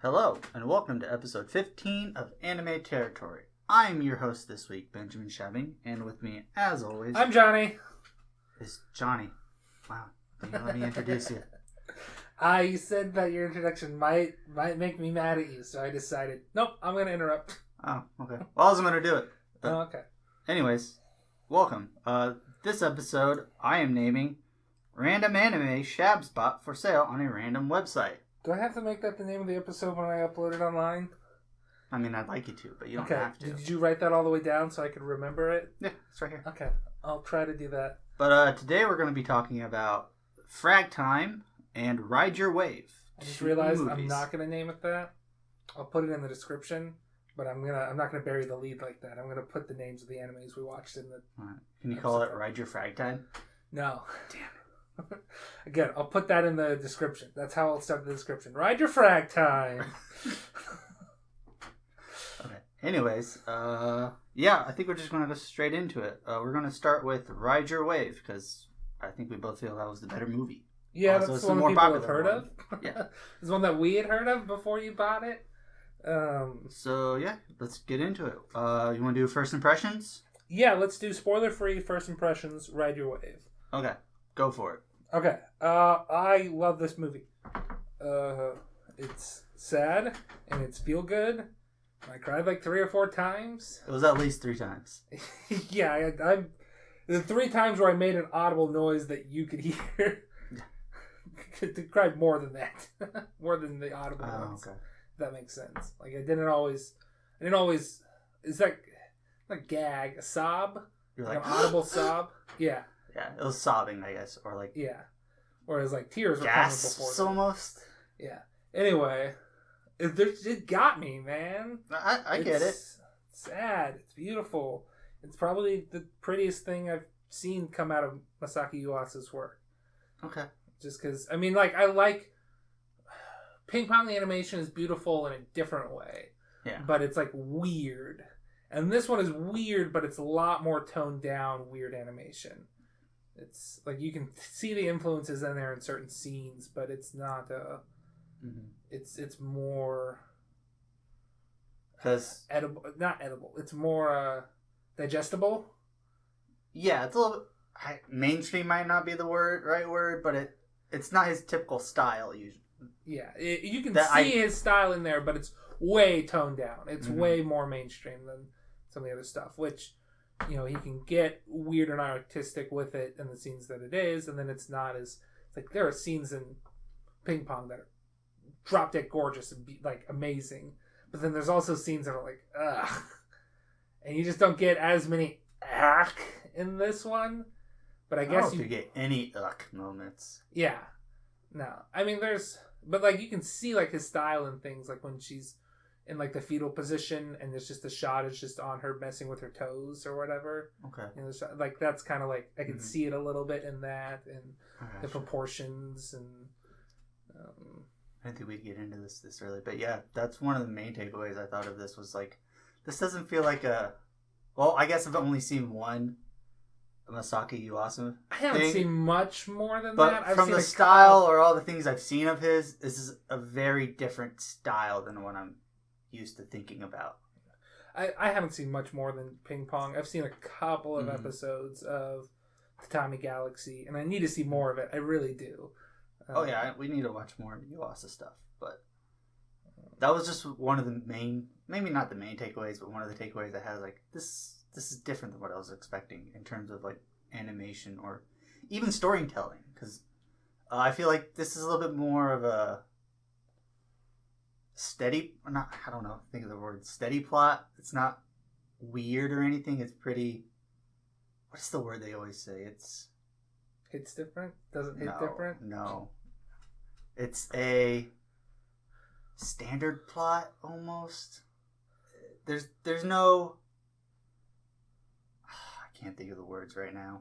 Hello, and welcome to episode 15 of Anime Territory. I'm your host this week, Benjamin Shaving, and with me, as always... I'm Johnny. ...is Johnny. Wow, didn't let me introduce you. I said that your introduction might make me mad at you, so I decided, nope, I'm going to interrupt. Oh, okay. Well, I wasn't going to do it. But okay. Anyways, welcome. This episode, I am naming Random Anime Shab Spot for sale on a random website. Do I have to make that the name of the episode when I upload it online? I mean, I'd like you to, but you don't have to. Did you write that all the way down so I could remember it? Yeah, it's right here. Okay, I'll try to do that. But today we're going to be talking about Fragtime and Ride Your Wave. I just realized I'm not going to name it that. I'll put it in the description, but I'm not going to bury the lead like that. I'm going to put the names of the animes we watched in the... Right. Can you call it Ride Your Fragtime? No. Damn it. Again, I'll put that in the description. That's how I'll start the description. Ride your Fragtime. Okay. Anyways, yeah, I think we're just going to go straight into it. We're going to start with Ride Your Wave, because I think we both feel that was the better movie. Yeah, also, that's the one that people have heard of. Yeah. It's one that we had heard of before you bought it. So, yeah, let's get into it. You want to do first impressions? Yeah, let's do spoiler-free first impressions, Ride Your Wave. Okay, go for it. Okay, I love this movie. It's sad, and it's feel-good. I cried like 3 or 4 times. It was at least 3 times. Yeah, I'm the 3 times where I made an audible noise that you could hear. I cried more than that. More than the audible ones. Okay. If that makes sense. Like, I didn't always, is that a gag, a sob? You're like like an audible sob? Yeah. Yeah, it was sobbing, I guess, or like... Yeah. Whereas, like, tears were gasps coming before. Almost. Yeah. Anyway, it got me, man. I get it. It's sad. It's beautiful. It's probably the prettiest thing I've seen come out of Masaki Yuasa's work. Okay. Just because, I mean, like, I like... Ping Pong animation is beautiful in a different way. Yeah. But it's, like, weird. And this one is weird, but it's a lot more toned down weird animation. It's like you can see the influences in there in certain scenes, but it's not it's more edible, not edible. It's more digestible. Yeah, it's a little mainstream might not be the right word, but it's not his typical style usually. Yeah, you can see his style in there, but it's way toned down. It's way more mainstream than some of the other stuff, which, you know, he can get weird and artistic with it in the scenes that it is, and then it's not as... It's like, there are scenes in Ping Pong that are drop-dead gorgeous and like amazing, but then there's also scenes that are like, ugh. And you just don't get as many ugh in this one. But I guess you get any ugh moments. Yeah. No. I mean, but like, you can see like his style and things, like when she's in like the fetal position and there's just a shot is just on her messing with her toes or whatever. Okay. You know, like that's kind of like I can see it a little bit in that and the proportions and. I didn't think we'd get into this early, but yeah, that's one of the main takeaways I thought of this was like, this doesn't feel like well, I guess I've only seen one Masaki Yuasa. I haven't seen much more than but that. I've from seen the style or all the things I've seen of his, this is a very different style than what I'm used to thinking about. I haven't seen much more than Ping Pong. I've seen a couple of episodes of Tatami Galaxy, and I need to see more of it. I really do. Oh yeah, we need to watch more Yuasa stuff. But that was just one of the main, maybe not the main takeaways, but one of the takeaways I had. Like, this is different than what I was expecting in terms of like animation or even storytelling. Because I feel like this is a little bit more of a steady, or not, I don't know, think of the word steady plot. It's not weird or anything. It's pretty, what's the word they always say? Hits different? Doesn't hit different? No. It's a standard plot almost. There's no, I can't think of the words right now.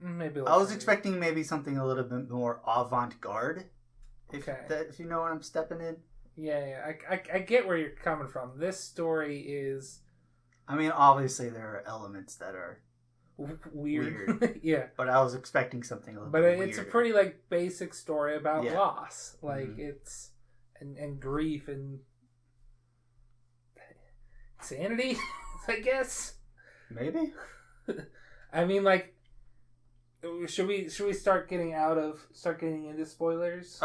Maybe I was expecting maybe something a little bit more avant-garde. If you know what I'm stepping in. Yeah. I get where you're coming from. This story is... I mean, obviously there are elements that are weird. Yeah. But I was expecting something a little bit weirder. weirder. It's a pretty, like, basic story about loss. Like, and grief and sanity, I guess. Maybe. I mean, like, should we start getting into spoilers?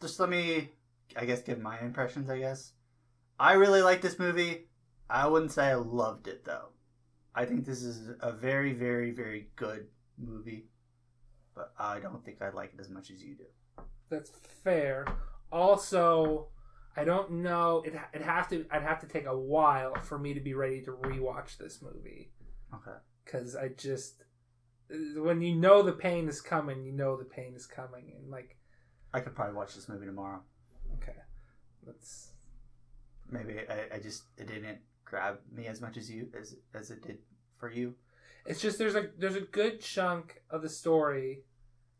Just let me, I guess, give my impressions. I guess I really like this movie. I wouldn't say I loved it though. I think this is a very, very, very good movie, but I don't think I like it as much as you do. That's fair. Also, I don't know. I'd have to take a while for me to be ready to rewatch this movie. Okay. Because I just, when you know the pain is coming, and like. I could probably watch this movie tomorrow. Okay. Let's. Maybe it didn't grab me as much as it did for you. It's just there's a good chunk of the story.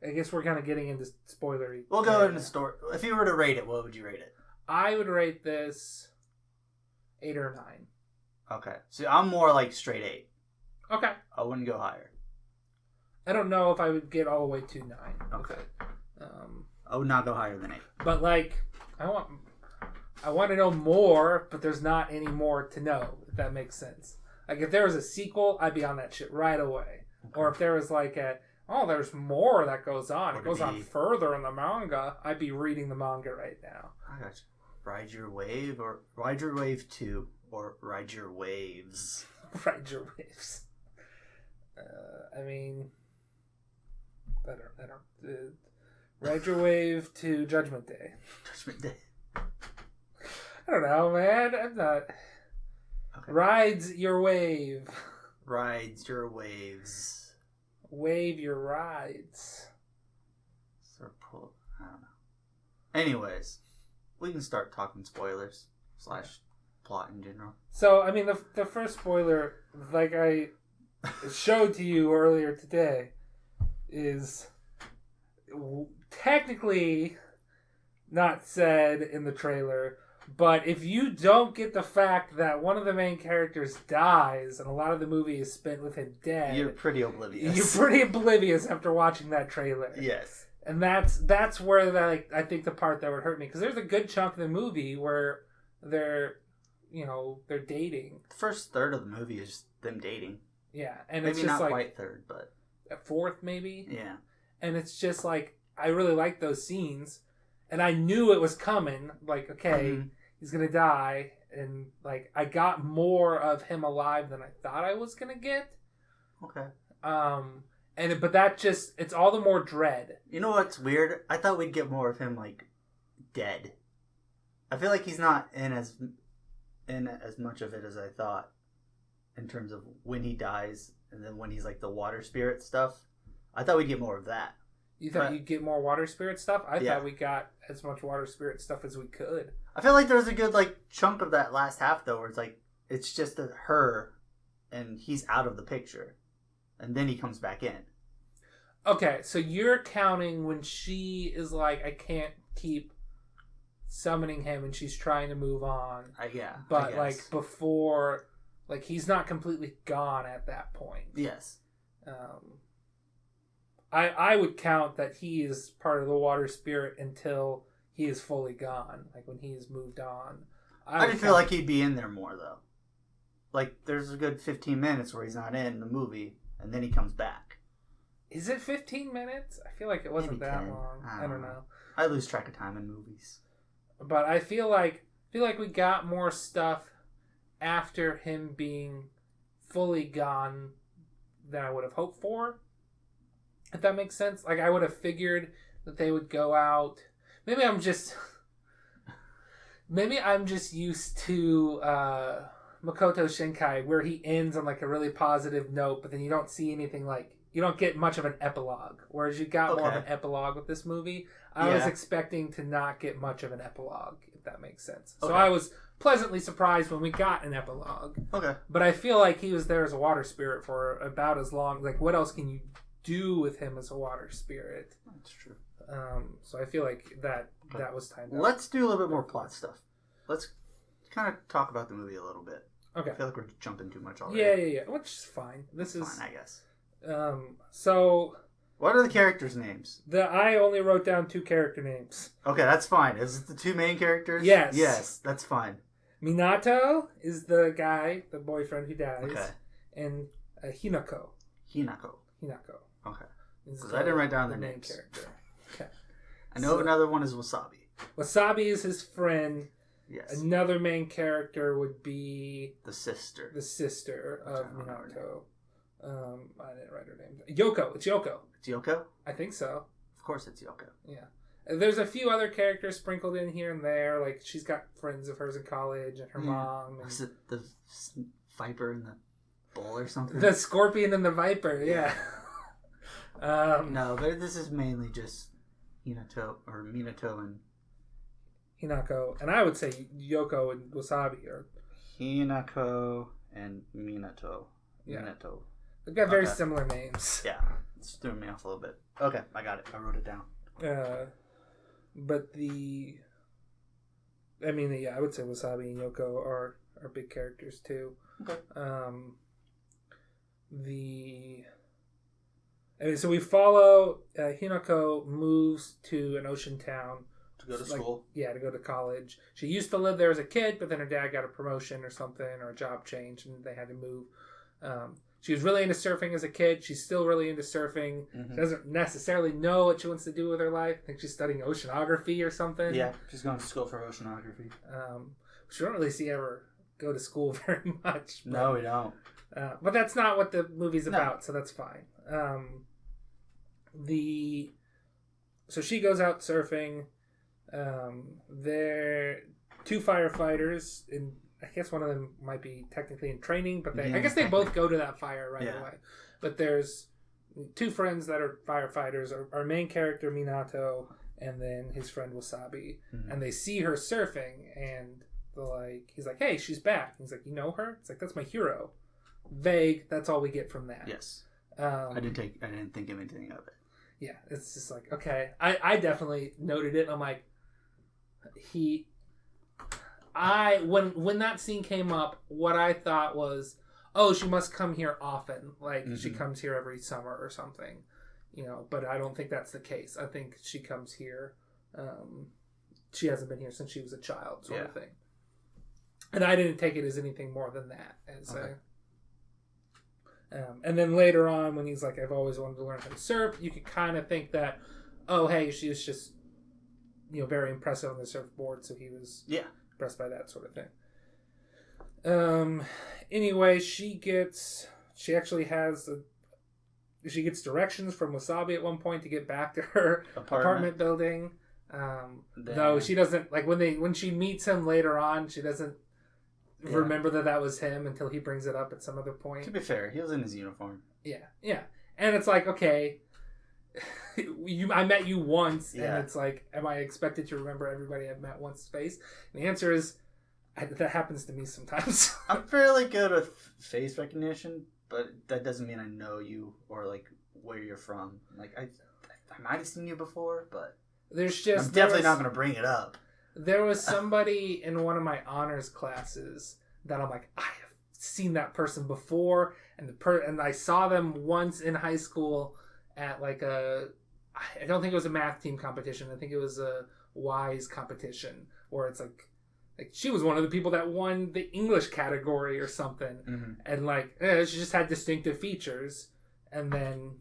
I guess we're kind of getting into spoilery. We'll go into the story. If you were to rate it, what would you rate it? I would rate this 8 or 9. Okay. So I'm more like straight 8. Okay. I wouldn't go higher. I don't know if I would get all the way to 9. Okay. I would not go higher than 8. But like, I want to know more, but there's not any more to know, if that makes sense. Like, if there was a sequel, I'd be on that shit right away. Okay. Or if there was like there's more that goes on. It goes on further in the manga, I'd be reading the manga right now. I got you. Ride Your Wave, or Ride Your Wave 2, or Ride Your Waves. Ride Your Waves. I mean, I don't. Ride Your Wave to Judgment Day. Judgment Day. I don't know, man. I'm not. Okay. Rides your wave. Rides your waves. Wave your rides. I don't know. Anyways, we can start talking spoilers / plot in general. So, I mean, the first spoiler, like I showed to you earlier today, is technically not said in the trailer, but if you don't get the fact that one of the main characters dies and a lot of the movie is spent with him dead, you're pretty oblivious. You're pretty oblivious after watching that trailer. Yes. And that's where I think the part that would hurt me, because there's a good chunk of the movie where they're dating. The first third of the movie is them dating. Yeah, and maybe it's just not like quite third, but a fourth maybe. Yeah, and it's just like I really like those scenes, and I knew it was coming. Like, okay, he's gonna die, and like I got more of him alive than I thought I was gonna get. Okay. But that just, it's all the more dread. You know what's weird? I thought we'd get more of him like dead. I feel like he's not in as much of it as I thought, in terms of when he dies and then when he's like the water spirit stuff. I thought we'd get more of that. You thought you'd get more water spirit stuff? I thought we got as much water spirit stuff as we could. I feel like there was a good like chunk of that last half though, where it's like it's just her and he's out of the picture, and then he comes back in. Okay, so you're counting when she is like, I can't keep summoning him, and she's trying to move on. Yeah. But like before, like he's not completely gone at that point. Yes. I would count that he is part of the water spirit until he is fully gone. Like when he's moved on. I did feel like he'd be in there more though. Like there's a good 15 minutes where he's not in the movie, and then he comes back. Is it 15 minutes? I feel like it wasn't Maybe that 10. long. I don't know. I lose track of time in movies. But I feel like we got more stuff after him being fully gone than I would have hoped for. If that makes sense. Like I would have figured that they would go out. Maybe I'm just used to Makoto Shinkai, where he ends on like a really positive note, but then you don't see anything, like you don't get much of an epilogue. Whereas you got more of an epilogue with this movie. I was expecting to not get much of an epilogue, if that makes sense. So I was pleasantly surprised when we got an epilogue. Okay. But I feel like he was there as a water spirit for about as long. Like, what else can you do with him as a water spirit? That's true. So I feel like that was timed out. Let's do a little bit more plot stuff. Let's kind of talk about the movie a little bit. Okay. I feel like we're jumping too much already. Yeah. Which is fine. This is fine, I guess. So What are the characters' names? I only wrote down 2 character names. Okay, that's fine. Is it the 2 main characters? Yes. Yes, that's fine. Minato is the guy, the boyfriend who dies. Okay. And Hinako. Hinako. Okay. Because I didn't write down their main names. Character. Okay. I know another one is Wasabi. Wasabi is his friend. Yes. Another main character would be... The sister. The sister of Minato. I didn't write her name. Yoko. It's Yoko. It's Yoko? I think so. Of course it's Yoko. Yeah. There's a few other characters sprinkled in here and there. Like, she's got friends of hers in college and her mom. And... Was it the viper in the bowl or something? The scorpion and the viper, yeah. No, but this is mainly just Minato and... Hinako. And I would say Yoko and Wasabi are... Hinako and Minato. Yeah. Minato. They've got very similar names. Yeah. It's throwing me off a little bit. Okay, I got it. I wrote it down. But I would say Wasabi and Yoko are big characters too. Okay. So we follow Hinako moves to an ocean town to go to school. Yeah, to go to college. She used to live there as a kid, but then her dad got a promotion or something, or a job change, and they had to move. She was really into surfing as a kid. She's still really into surfing. Mm-hmm. She doesn't necessarily know what she wants to do with her life. I think she's studying oceanography or something. Yeah, she's going to school for oceanography. She don't really see her go to school very much. But, no, we don't. But that's not what the movie's about, so that's fine. So she goes out surfing. They're 2 firefighters in... I guess one of them might be technically in training, but I guess they both go to that fire right away. But there's 2 friends that are firefighters. Our main character, Minato, and then his friend, Wasabi. Mm-hmm. And they see her surfing, and he's like, hey, she's back. He's like, you know her? It's like, that's my hero. Vague. That's all we get from that. Yes. I didn't think of anything of it. Yeah, it's just like, okay. I definitely noted it. I'm like, when that scene came up, what I thought was, oh, she must come here often. Like, she comes here every summer or something. But I don't think that's the case. I think she comes here. She hasn't been here since she was a child, sort of thing. And I didn't take it as anything more than that. And then later on, when he's like, I've always wanted to learn how to surf, you could kind of think that, oh, hey, she was just, very impressive on the surfboard, so he was... Yeah. Impressed by that sort of thing. Anyway, she gets directions from Wasabi at one point to get back to her apartment building. Though she doesn't, like, when she meets him later on, she doesn't remember that was him until he brings it up at some other point. To be fair, he was in his uniform. Yeah. And it's like, okay, I met you once, and it's like, am I expected to remember everybody I've met once face? And the answer is, that happens to me sometimes. I'm fairly good with face recognition, but that doesn't mean I know you or like where you're from. Like I might have seen you before, but I'm definitely not going to bring it up. There was somebody in one of my honors classes that I'm like, I have seen that person before, and I saw them once in high school at like I don't think it was a math team competition. I think it was a WISE competition where it's like she was one of the people that won the English category or something. Mm-hmm. And like, she just had distinctive features. And then...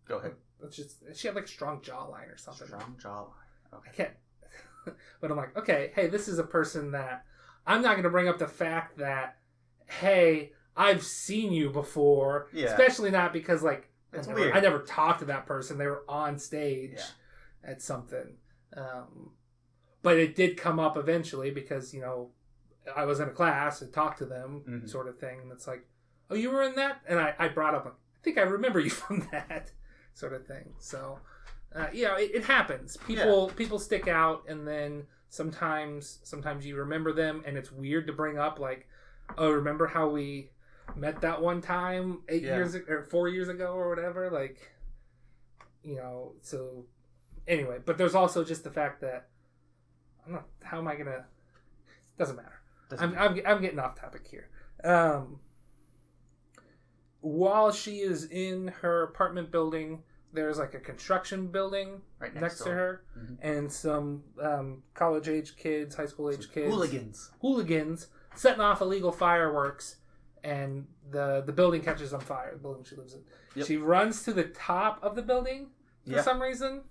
Go ahead. She had like a strong jawline or something. Strong jawline. Okay. I can't... But I'm like, okay, hey, this is a person that... I'm not going to bring up the fact that, hey, I've seen you before. Yeah. Especially not because like, I never talked to that person. They were on stage at something. But it did come up eventually because, I was in a class and talked to them, sort of thing. And it's like, oh, you were in that? And I brought up, I think I remember you from that sort of thing. So, it happens. People stick out, and then sometimes you remember them, and it's weird to bring up, like, oh, remember how we met that one time 4 years ago or whatever? Like, so anyway. But there's also just the fact that, I don't know, how am I gonna? Doesn't matter. I'm getting off topic here. while she is in her apartment building, there's like a construction building right next to her, and some college-age kids, high school-age kids, hooligans setting off illegal fireworks, and the building catches on fire. The building she lives in. Yep. She runs to the top of the building for some reason,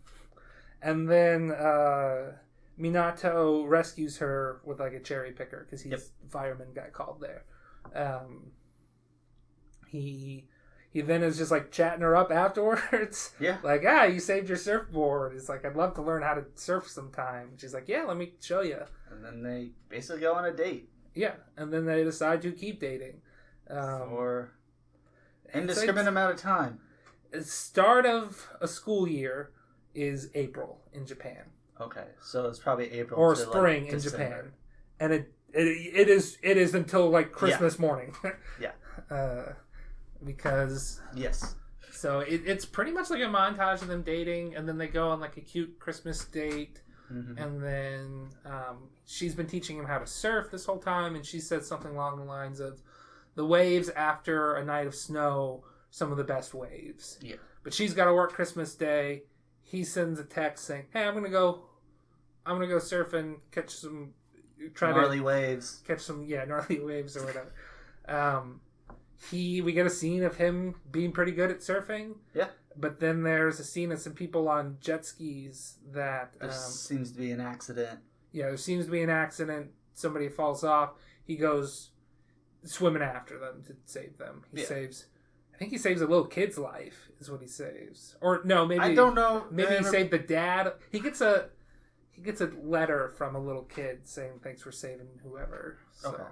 and then Minato rescues her with like a cherry picker because the fireman got called there. He then is just like chatting her up afterwards. Yeah. Like, you saved your surfboard. It's like, I'd love to learn how to surf sometime. She's like, yeah, let me show you. And then they basically go on a date. Yeah. And then they decide to keep dating. For indiscriminate amount of time. The start of a school year is April in Japan. Okay. So it's probably April or spring in Japan. And it is until like Christmas morning. Yeah. Because so it's pretty much like a montage of them dating, and then they go on like a cute Christmas date, and then she's been teaching him how to surf this whole time, and she said something along the lines of, the waves after a night of snow, some of the best waves. Yeah. But she's got to work Christmas Day. He sends a text saying, hey, I'm gonna go surfing, catch some gnarly waves or whatever. We get a scene of him being pretty good at surfing. Yeah. But then there's a scene of some people on jet skis that... There seems to be an accident. Yeah, there seems to be an accident. Somebody falls off. He goes swimming after them to save them. I think he saves a little kid's life, is what he saves. Or, no, maybe... I don't know. Maybe he saved the dad. He gets a letter from a little kid saying, thanks for saving whoever. So. Okay.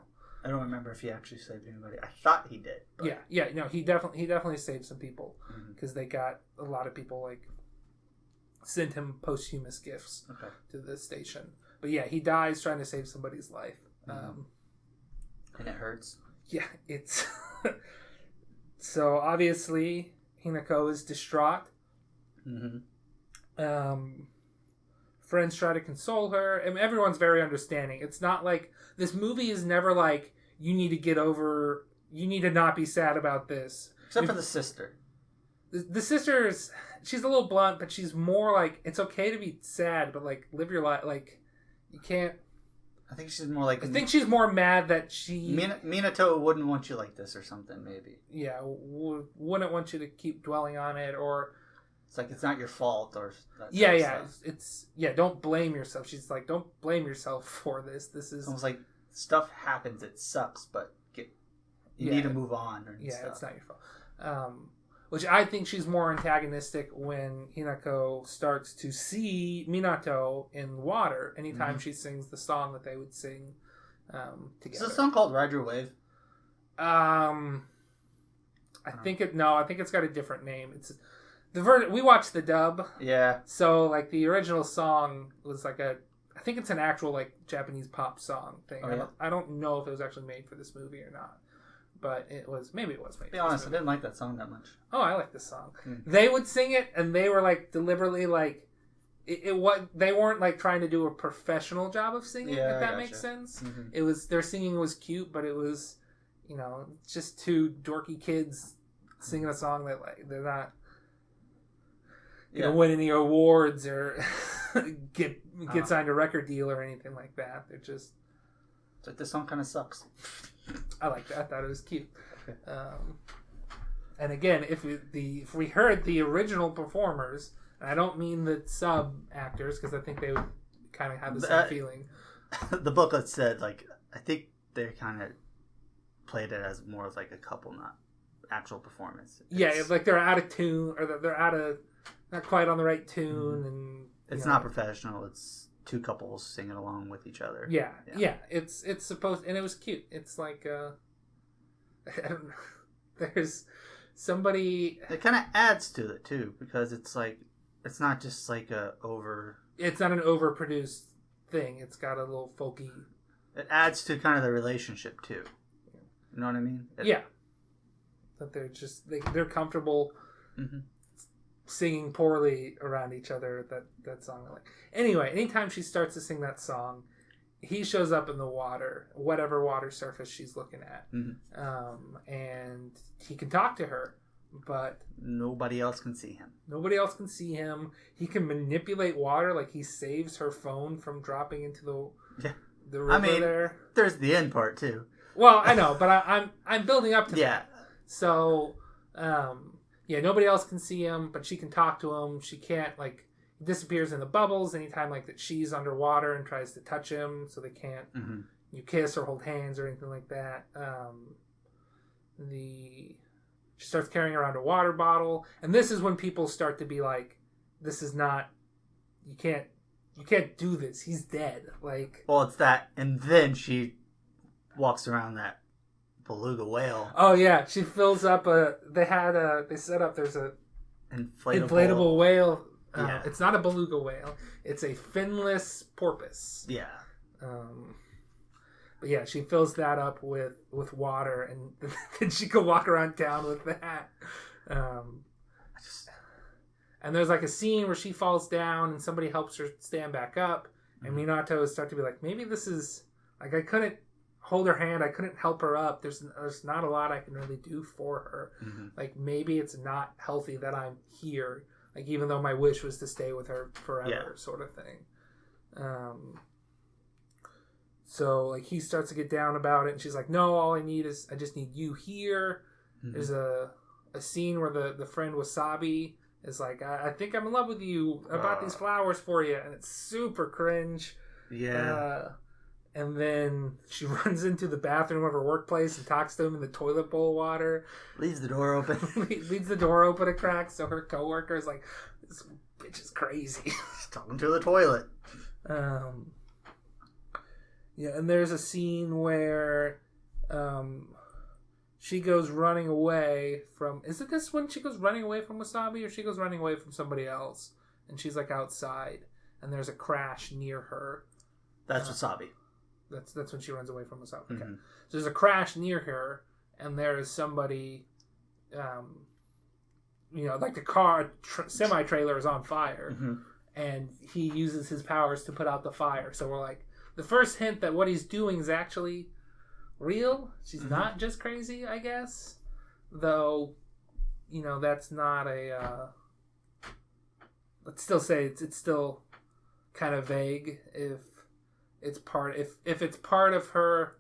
I don't remember if he actually saved anybody. I thought he did. But... Yeah. No, he definitely saved some people because they got a lot of people like sent him posthumous gifts to the station. But yeah, he dies trying to save somebody's life, and it hurts. Yeah, it's so obviously Hinako is distraught. Friends try to console her, and everyone's very understanding. It's not like this movie is never like, you need to not be sad about this. Except for the sister. The sister she's a little blunt, but she's more like, it's okay to be sad, but like, live your life. Like, you can't. I think she's more like. I think she's more mad that she. Minato wouldn't want you like this or something, maybe. Yeah, wouldn't want you to keep dwelling on it, or. It's like, it's not your fault, or... It's don't blame yourself. She's like, don't blame yourself for this. This is... almost like, stuff happens, it sucks, but you need to move on. It's not your fault. Which I think she's more antagonistic when Hinako starts to see Minato in water anytime she sings the song that they would sing together. Is the song called Ride Your Wave? I think it's got a different name. It's... we watched the dub. Yeah. So, like, the original song was like I think it's an actual, like, Japanese pop song thing. Oh, yeah? I don't know if it was actually made for this movie or not. But maybe it was made for this movie. To be honest, I didn't like that song that much. Oh, I like this song. They would sing it, and they were, like, deliberately, like, they weren't, like, trying to do a professional job of singing, if that makes sense. It was, their singing was cute, but it was, just two dorky kids singing a song that, like, they're not... win any awards or get signed a record deal or anything like that. They're just... It's like, this song kind of sucks. I like that. I thought it was cute. And again, if we heard the original performers, and I don't mean the sub actors, because I think they would kind of have the same feeling. The booklet said, like, I think they kind of played it as more of like a couple, not actual performance. It's like they're out of tune, or they're out of... not quite on the right tune, and it's not professional. It's two couples singing along with each other. Yeah. It's supposed, and it was cute. It's like I don't know. There's somebody. It kind of adds to it too, because it's like, it's not just like It's not an overproduced thing. It's got a little folky. It adds to kind of the relationship too. You know what I mean? That they're just they're comfortable. Singing poorly around each other, that song. Anyway, anytime she starts to sing that song, he shows up in the water, whatever water surface she's looking at, and he can talk to her, but nobody else can see him. He can manipulate water, like he saves her phone from dropping into the river there. There's the end part too. Well, I know, but I'm building up to that. Yeah. So, nobody else can see him, but she can talk to him. She can't, like, he disappears in the bubbles anytime, like, that she's underwater and tries to touch him, so they can't kiss or hold hands or anything like that. She starts carrying around a water bottle, and this is when people start to be like, this is not, you can't do this. He's dead. Like, well, it's that, and then she walks around that beluga whale. Oh yeah, she fills up they set up, there's a inflatable whale. It's not a beluga whale. It's a finless porpoise. Yeah. But yeah, she fills that up with water, and then she can walk around town with that. And there's like a scene where she falls down and somebody helps her stand back up, and Minato starts to be like, maybe this is, like, I couldn't hold her hand, I couldn't help her up, there's not a lot I can really do for her. Like, maybe it's not healthy that I'm here, like, even though my wish was to stay with her forever, sort of thing. So, like, he starts to get down about it, and she's like, no, all I just need you here. There's a scene where the friend Wasabi is like, I think I'm in love with you, I bought these flowers for you, and it's super cringe. And then she runs into the bathroom of her workplace and talks to him in the toilet bowl water. Leaves the door open. Leaves the door open a crack, so her coworker is like, this bitch is crazy. She's talking to the toilet. And there's a scene where she goes running away from... Is it this when she goes running away from Wasabi, or she goes running away from somebody else? And she's, like, outside, and there's a crash near her. That's Wasabi. That's when she runs away from Wasabi. Okay. So there's a crash near her, and there is somebody, like the car, semi-trailer is on fire, and he uses his powers to put out the fire. So we're like, the first hint that what he's doing is actually real. She's not just crazy, I guess. Though, that's not a... let's still say it's still kind of vague if it's part of her.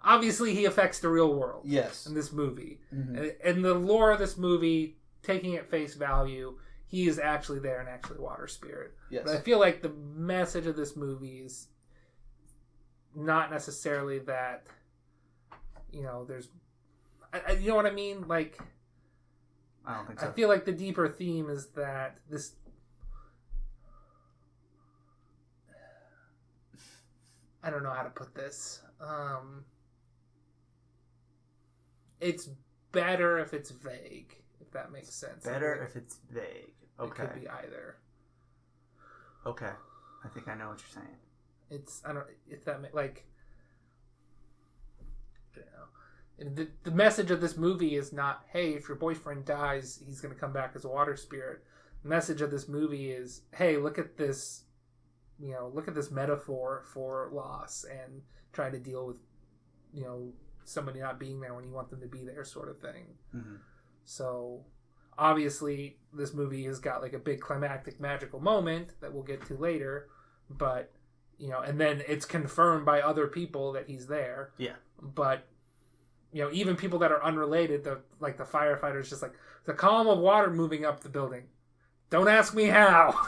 Obviously, he affects the real world. Yes. In this movie, and the lore of this movie, taking at face value, he is actually there and actually water spirit. Yes. But I feel like the message of this movie is not necessarily that. There's, you know what I mean? Like, I don't think so. I feel like the deeper theme is that this. I don't know how to put this. It's better if it's vague, if that makes sense. Better if it's vague. Okay. It could be either. Okay. I think I know what you're saying. I don't, if that, like, the message of this movie is not, hey, if your boyfriend dies, he's going to come back as a water spirit. The message of this movie is, hey, look at this, look at this metaphor for loss and try to deal with, somebody not being there when you want them to be there, sort of thing. So, obviously, this movie has got like a big climactic magical moment that we'll get to later, but, and then it's confirmed by other people that he's there. Yeah. But, even people that are unrelated, the firefighters, just like, the column of water moving up the building. Don't ask me how.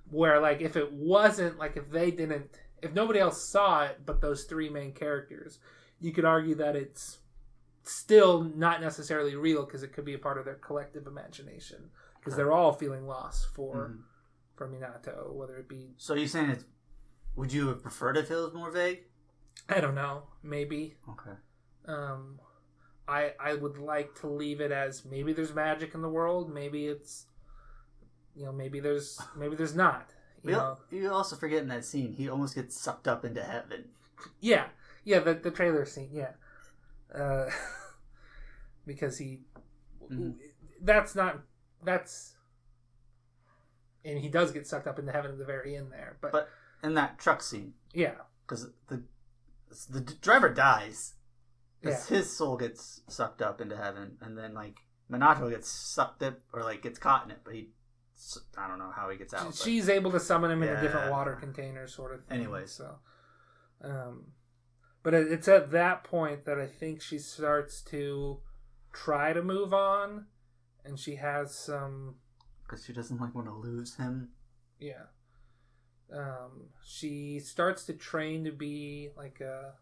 Where, like, if it wasn't, like, if nobody else saw it but those three main characters, you could argue that it's still not necessarily real, because it could be a part of their collective imagination, because they're all feeling loss for Minato, whether it be... So you're saying would you have preferred if it was more vague? I don't know. Maybe. Okay. I would like to leave it as, maybe there's magic in the world, maybe it's... maybe there's not. You also forget in that scene, he almost gets sucked up into heaven. Yeah, the trailer scene, yeah. Because he... That's and he does get sucked up into heaven at the very end there. But in that truck scene, yeah, because the driver dies, yeah, his soul gets sucked up into heaven, and then like Minato gets sucked up or like gets caught in it, but I don't know how he gets out. She's able to summon him in a different water container, sort of thing. Anyways, so, but it's at that point that I think she starts to try to move on, and she has some, because she doesn't like want to lose him. Yeah. She starts to train to be like a.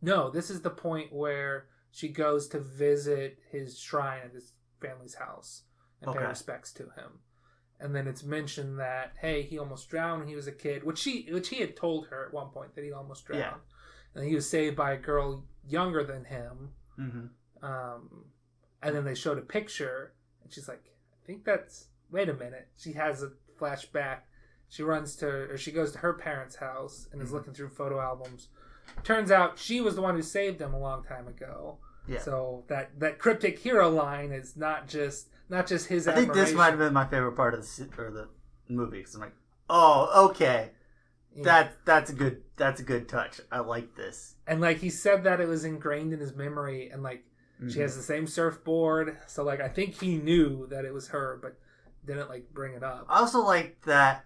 No, this is the point where she goes to visit his shrine at his family's house and pay respects to him. And then it's mentioned that, hey, he almost drowned when he was a kid, which he had told her at one point that he almost drowned. Yeah. And he was saved by a girl younger than him. Mm-hmm. And then they showed a picture, and she's like, I think that's... Wait a minute. She has a flashback. She goes to her parents' house and is looking through photo albums. Turns out she was the one who saved him a long time ago. Yeah. So that cryptic hero line is not just his. I think this might have been my favorite part of the movie, because I'm like, oh, okay, yeah. That's a good touch. I like this. And like he said that it was ingrained in his memory, and like she has the same surfboard, so like I think he knew that it was her, but didn't like bring it up. I also like that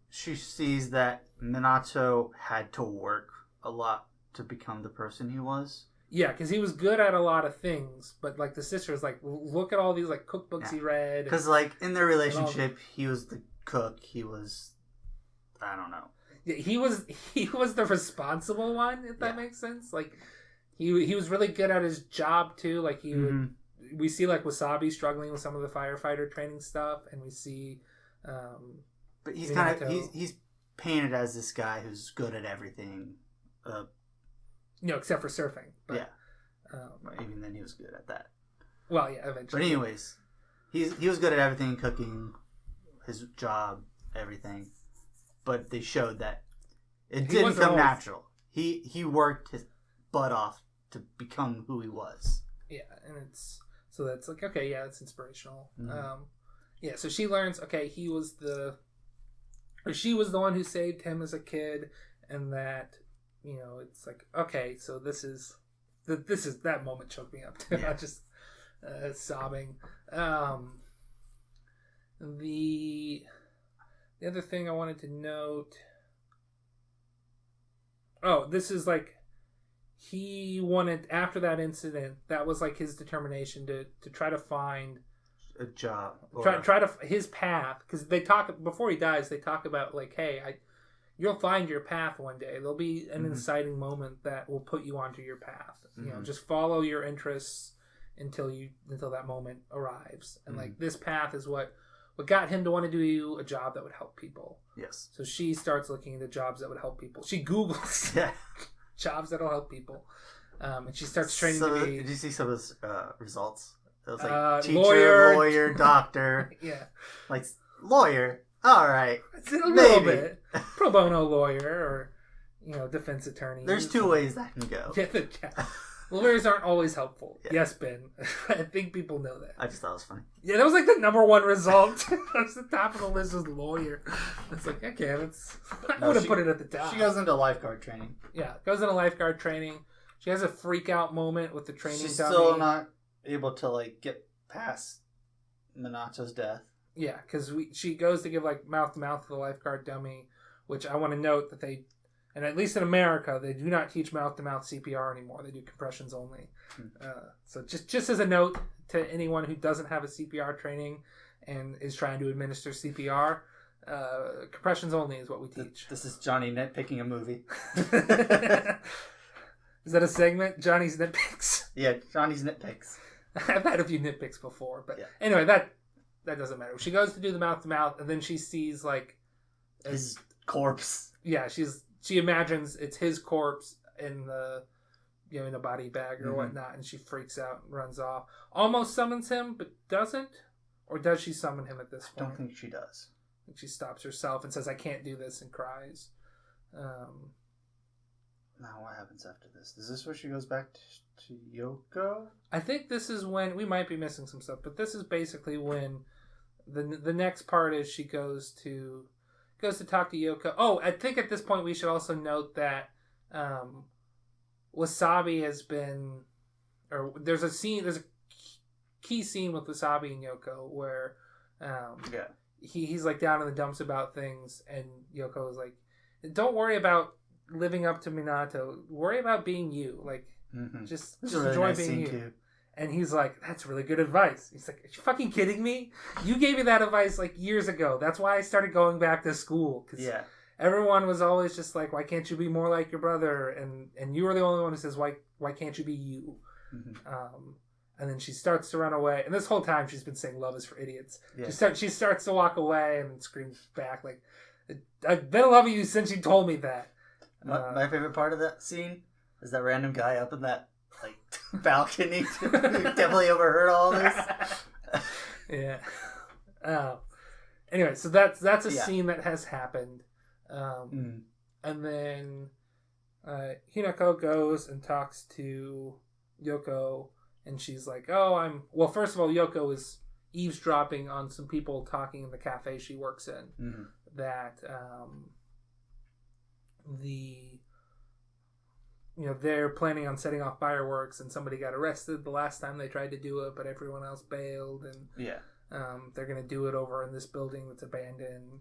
she sees that Minato had to work a lot to become the person he was. Yeah, because he was good at a lot of things, but like the sister's like, look at all these like cookbooks he read. Because like in their relationship, he was the cook. He was, I don't know. Yeah, he was the responsible one, if that makes sense. Like he was really good at his job too. Like he would. We see like Wasabi struggling with some of the firefighter training stuff, and we see. But he's kind of he's painted as this guy who's good at everything. Except for surfing. But, yeah. Even then, he was good at that. Well, yeah, eventually. But anyways, he was good at everything, cooking, his job, everything. But they showed that it didn't come natural. He worked his butt off to become who he was. Yeah, and so that's like, okay, yeah, it's inspirational. Yeah, so she learns, okay, she was the one who saved him as a kid, and that, it's like, okay, so this is that moment choked me up too. Yeah. Not just sobbing. The other thing I wanted to note. Oh, this is like he wanted, after that incident, that was like his determination to try to find a job. Try to his path, because they talk before he dies. They talk about like, hey, you'll find your path one day. There'll be an inciting moment that will put you onto your path. Just follow your interests until that moment arrives. And like this path is what got him to want to do a job that would help people. Yes. So she starts looking into jobs that would help people. She Googles jobs that'll help people, and she starts training to be. Did you see some of his results? It was like teacher, lawyer, doctor. Yeah. Like lawyer. All right. It's a little bit. Pro bono lawyer or, defense attorney. There's two ways that can go. Yeah. Lawyers aren't always helpful. Yeah. Yes, Ben. I think people know that. I just thought it was funny. Yeah, that was like the number one result. That's the top of the list was lawyer. It's like, okay, I would have put it at the top. She goes into lifeguard training. Yeah, goes into lifeguard training. She has a freak out moment with the training dummy. She's still not able to like get past Minato's death. Yeah, because she goes to give like mouth to mouth to the lifeguard dummy, which I want to note that they, and at least in America, they do not teach mouth to mouth CPR anymore. They do compressions only. So just as a note to anyone who doesn't have a CPR training and is trying to administer CPR, compressions only is what we teach. This is Johnny nitpicking a movie. Is that a segment? Johnny's nitpicks? Yeah, Johnny's nitpicks. I've had a few nitpicks before, but anyway, that doesn't matter. She goes to do the mouth to mouth, and then she sees like his corpse. Yeah, she imagines it's his corpse in the in a body bag or whatnot, and she freaks out and runs off. Almost summons him, but doesn't, or does she summon him at this point? I don't think she does. And she stops herself and says, "I can't do this," and cries. Now what happens after this? Is this where she goes back to Yoko? I think this is when, we might be missing some stuff, but this is basically when the next part is she goes to talk to Yoko. Oh, I think at this point we should also note that Wasabi has been, or there's a key scene with Wasabi and Yoko where he's like down in the dumps about things, and Yoko is like, don't worry about living up to Minato, worry about being you, like just really enjoy being you too. And he's like, that's really good advice. He's like, are you fucking kidding me? You gave me that advice like years ago. That's why I started going back to school. Because everyone was always just like, why can't you be more like your brother? And you were the only one who says, why can't you be you? And then she starts to run away. And this whole time she's been saying love is for idiots. Yeah. She starts to walk away and screams back like, I've been loving you since you told me that. My favorite part of that scene is that random guy up in that balcony. Definitely overheard all this. Yeah. Anyway, so that's a scene that has happened. And then Hinako goes and talks to Yoko, and she's like, well, first of all, Yoko is eavesdropping on some people talking in the cafe she works in. That they're planning on setting off fireworks, and somebody got arrested the last time they tried to do it, but everyone else bailed, and they're going to do it over in this building that's abandoned.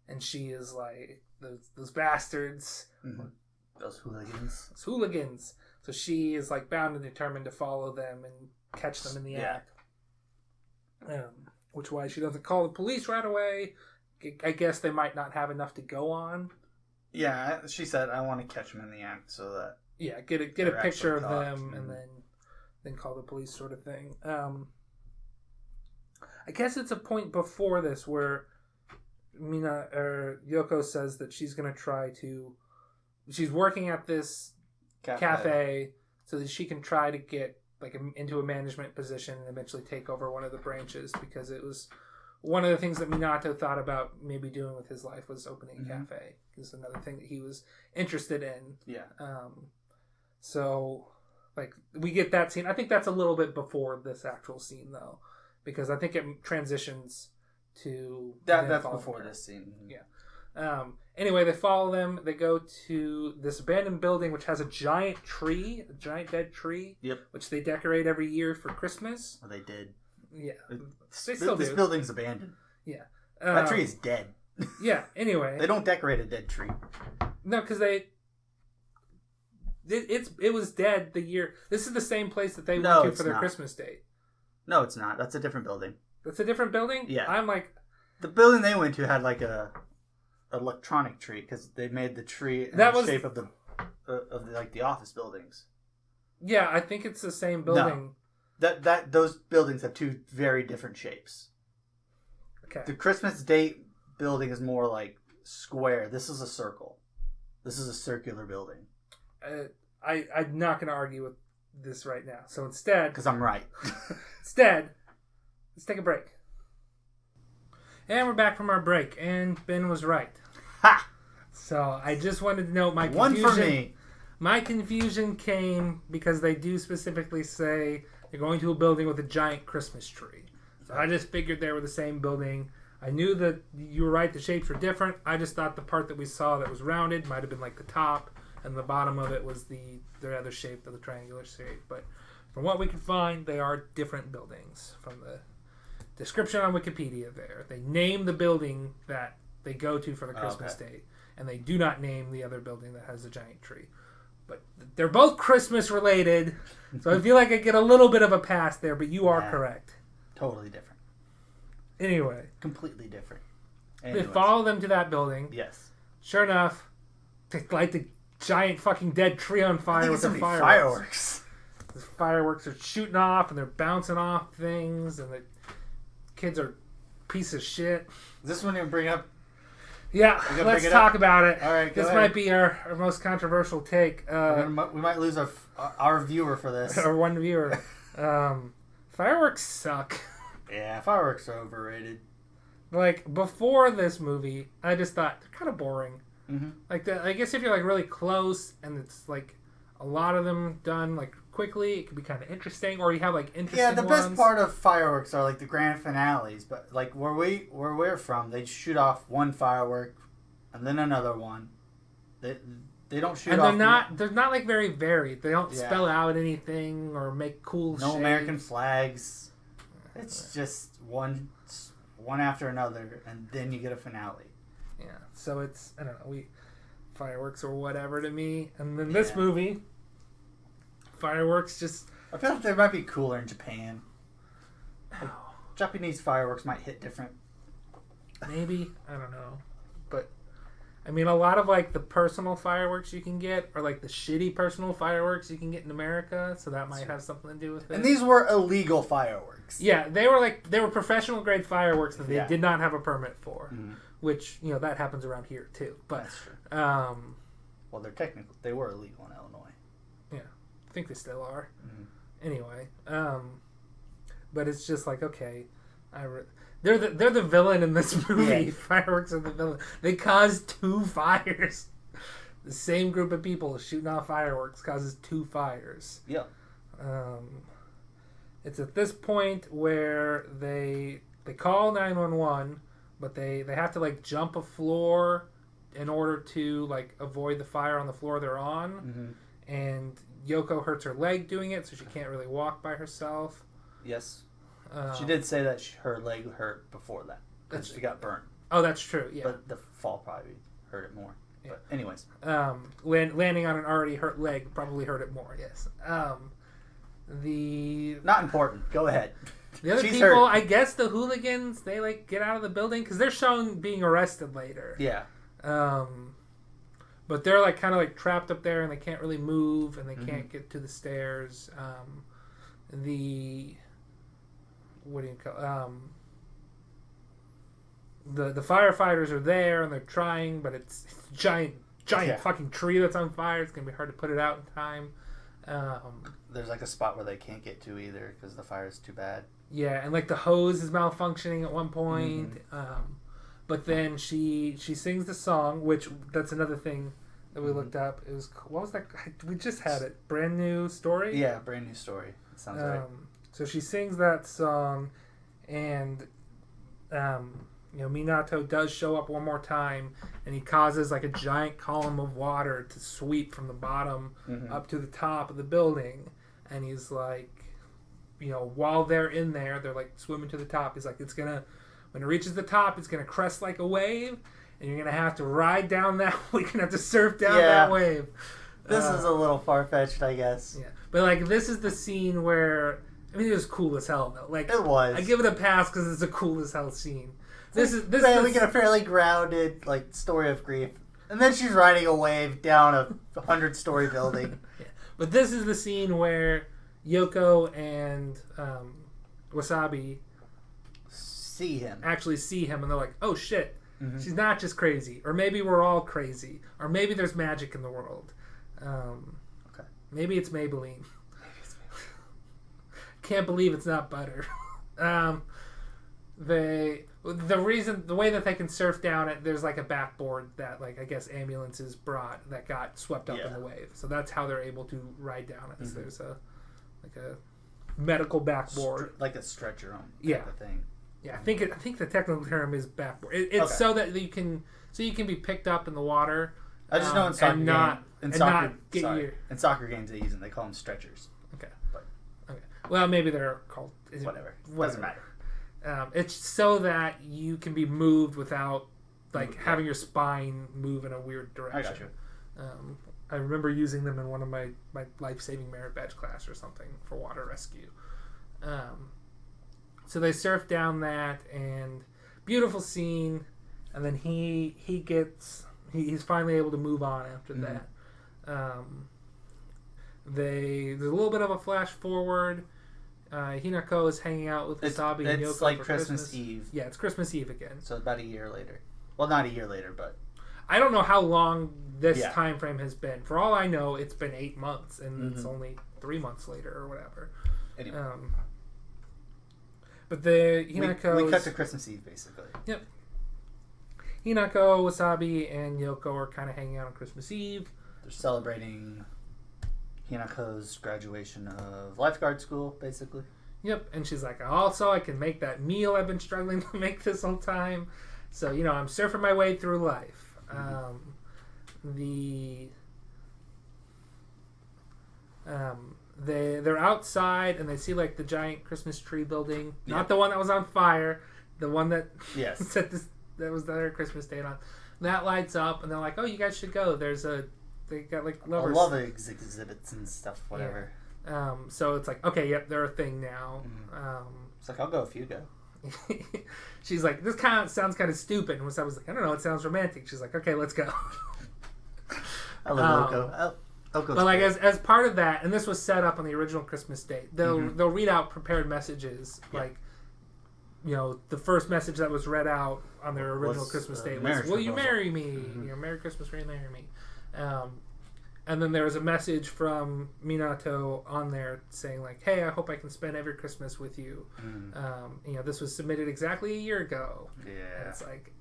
And she is like, those bastards. Those hooligans. So she is like bound and determined to follow them and catch them in the act. Which why she doesn't call the police right away. I guess they might not have enough to go on. Yeah, she said, I want to catch them in the act so that... Yeah, get a picture of them and then call the police sort of thing. I guess it's a point before this where Yoko says that she's going to try to... She's working at this cafe so that she can try to get into a management position and eventually take over one of the branches, because it was... One of the things that Minato thought about maybe doing with his life was opening a cafe. Is another thing that he was interested in. Yeah. So, we get that scene. I think that's a little bit before this actual scene, though, because I think it transitions to... That's before this scene. Yeah. Anyway, they follow them. They go to this abandoned building, which has a giant dead tree. Yep. Which they decorate every year for Christmas. Well, they did. Yeah. This building's abandoned. Yeah. That tree is dead. Yeah, anyway. They don't decorate a dead tree. No, because it was dead the year... This is the same place that they went to for their Christmas date. No, it's not. That's a different building. That's a different building? Yeah. I'm like... The building they went to had a electronic tree, because they made the tree in the shape of the office buildings. Yeah, I think it's the same building. No. Those buildings have two very different shapes. Okay. The Christmas date building is more like square. This is a circle. This is a circular building. I'm not going to argue with this right now. So instead... Because I'm right. Instead, let's take a break. And we're back from our break. And Ben was right. Ha! So I just wanted to note my confusion. One for me. My confusion came because they do specifically say... They're going to a building with a giant Christmas tree. So I just figured they were the same building. I knew that you were right, the shapes were different. I just thought the part that we saw that was rounded might have been like the top, and the bottom of it was the other shape, the triangular shape. But from what we could find, they are different buildings. From the description on Wikipedia there, they name the building that they go to for the Christmas date, and they do not name the other building that has the giant tree. But they're both Christmas related, so I feel like I get a little bit of a pass there, but you are correct. Totally different. Anyway. Completely different. Anyways. They follow them to that building. Yes. Sure enough, they light the giant fucking dead tree on fire with the fireworks. The fireworks are shooting off, and they're bouncing off things, and the kids are piece of shit. Is this one you bring up? Yeah, let's talk about it. All right, this might be our most controversial take. We might lose our viewer for this. Our one viewer. Fireworks suck. Yeah, fireworks are overrated. Before this movie, I just thought they're kind of boring. Mm-hmm. I guess if you're really close and it's a lot of them done quickly. It can be kind of interesting, or you have like interesting. Yeah, the best ones. part of fireworks are like the grand finales. But like where we're from, they shoot off one firework, and then another one. They don't shoot off. And they're not like very varied. They don't spell out anything or make cool. No shapes. American flags. It's just one after another, and then you get a finale. Yeah, so it's I don't know fireworks or whatever to me, and then this movie, fireworks just. I feel like they might be cooler in Japan. Like, Japanese fireworks might hit different. Maybe I don't know, but I mean a lot of like the personal fireworks you can get are like the shitty personal fireworks you can get in America, so that might have something to do with it. And these were illegal fireworks. Yeah, they were professional grade fireworks that they did not have a permit for, which that happens around here too. But that's true. Well, they were illegal in Illinois. Yeah, I think they still are. Anyway, but it's just like okay, they're the villain in this movie. Yeah. Fireworks are the villain. They caused 2 fires. The same group of people shooting off fireworks causes 2 fires. Yeah. It's at this point where they call 911, but they have to like jump a floor in order to like avoid the fire on the floor they're on. And Yoko hurts her leg doing it, so she can't really walk by herself. Yes. She did say that her leg hurt before that. Because she got burnt. Oh, that's true, yeah. But the fall probably hurt it more. Yeah. But anyways. Landing on an already hurt leg probably hurt it more, yes. Not important. Go ahead. The other people, hurt. I guess the hooligans, they like get out of the building because they're shown being arrested later. Yeah. But they're like kind of like trapped up there and they can't really move and they can't get to the stairs. What do you call the firefighters are there and they're trying, but it's a giant fucking tree that's on fire. It's gonna be hard to put it out in time. There's like a spot where they can't get to either because the fire is too bad. Yeah, and like the hose is malfunctioning at one point. But then she sings the song, which that's another thing that we looked up. It was what was that? We just had it. Brand New Story. Yeah, Brand New Story. That sounds right. So she sings that song, and Minato does show up one more time, and he causes like a giant column of water to sweep from the bottom up to the top of the building, and he's like, while they're in there, they're like swimming to the top. He's like, when it reaches the top, it's gonna crest like a wave, and you're gonna have to ride down that. You're gonna have to surf down that wave. This is a little far fetched, I guess. Yeah, but like this is the scene where. I mean, it was cool as hell, though. Like, it was. I give it a pass because it's a cool as hell scene. We get a fairly grounded, like, story of grief. And then she's riding a wave down a 100-story building. Yeah. But this is the scene where Yoko and Wasabi actually see him, and they're like, oh, shit. She's not just crazy. Or maybe we're all crazy. Or maybe there's magic in the world. Okay. Maybe it's Maybelline. Can't believe it's not butter. The way that they can surf down it, there's like a backboard that like I guess ambulances brought that got swept up in the wave. So that's how they're able to ride down it. So there's a medical backboard, like a stretcher on type of thing. Yeah, I think the technical term is backboard. It's so that you can be picked up in the water. I just know in soccer in soccer games they use them. They call them stretchers. Well, maybe they're called... Whatever. Doesn't matter. It's so that you can be moved without having your spine move in a weird direction. I got you. I remember using them in one of my life-saving merit badge class or something for water rescue. So they surf down that, and beautiful scene, and then he's finally able to move on after that. There's a little bit of a flash forward. Hinako is hanging out with Wasabi and Yoko. It's like Christmas Eve. Yeah, it's Christmas Eve again. So about a year later. Well, not a year later, but I don't know how long this time frame has been. For all I know, it's been 8 months, and it's only 3 months later or whatever. Anyway. But the Hinako we cut to Christmas Eve basically. Yep. Hinako, Wasabi, and Yoko are kind of hanging out on Christmas Eve. They're celebrating. Hinako's graduation of lifeguard school, basically. Yep, and she's like, also, I can make that meal I've been struggling to make this whole time. So, I'm surfing my way through life. They're outside, and they see, like, the giant Christmas tree building. Yep. Not the one that was on fire. The one that that was their Christmas date on. That lights up, and they're like, oh, you guys should go. They got, like, lovers. Love exhibits and stuff, whatever. Yeah. So it's like, okay, yep, they're a thing now. It's like, I'll go if you go. She's like, this sounds kind of stupid. And I was like, I don't know, it sounds romantic. She's like, okay, let's go. I love Oko. Oko's but like as part of that, and this was set up on the original Christmas date, they'll read out prepared messages. Like, the first message that was read out on their original Christmas date was, "Will you marry me? Merry Christmas, will you marry me?" And then there was a message from Minato on there saying, like, hey, I hope I can spend every Christmas with you. This was submitted exactly a year ago. Yeah. And it's like,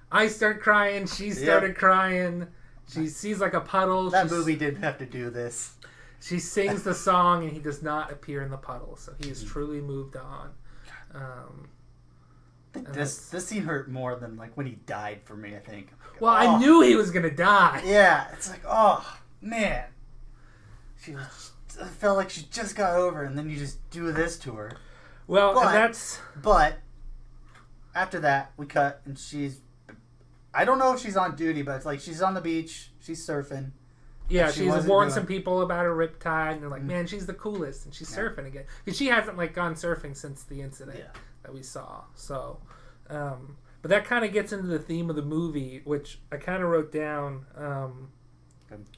I start crying. She started crying. She sees, like, a puddle. That movie didn't have to do this. She sings the song, and he does not appear in the puddle. So he is truly moved on. This scene hurt more than, like, when he died for me, I think. Well, I knew he was going to die. Yeah. It's like, oh... Man, I felt like she just got over, and then you just do this to her. Well, But after that, we cut, and I don't know if she's on duty, but it's like she's on the beach, she's surfing. Yeah, she's warned some people about her riptide, and they're like, man, she's the coolest, and she's surfing again. Because she hasn't, like, gone surfing since the incident that we saw. So, but that kind of gets into the theme of the movie, which I kind of wrote down.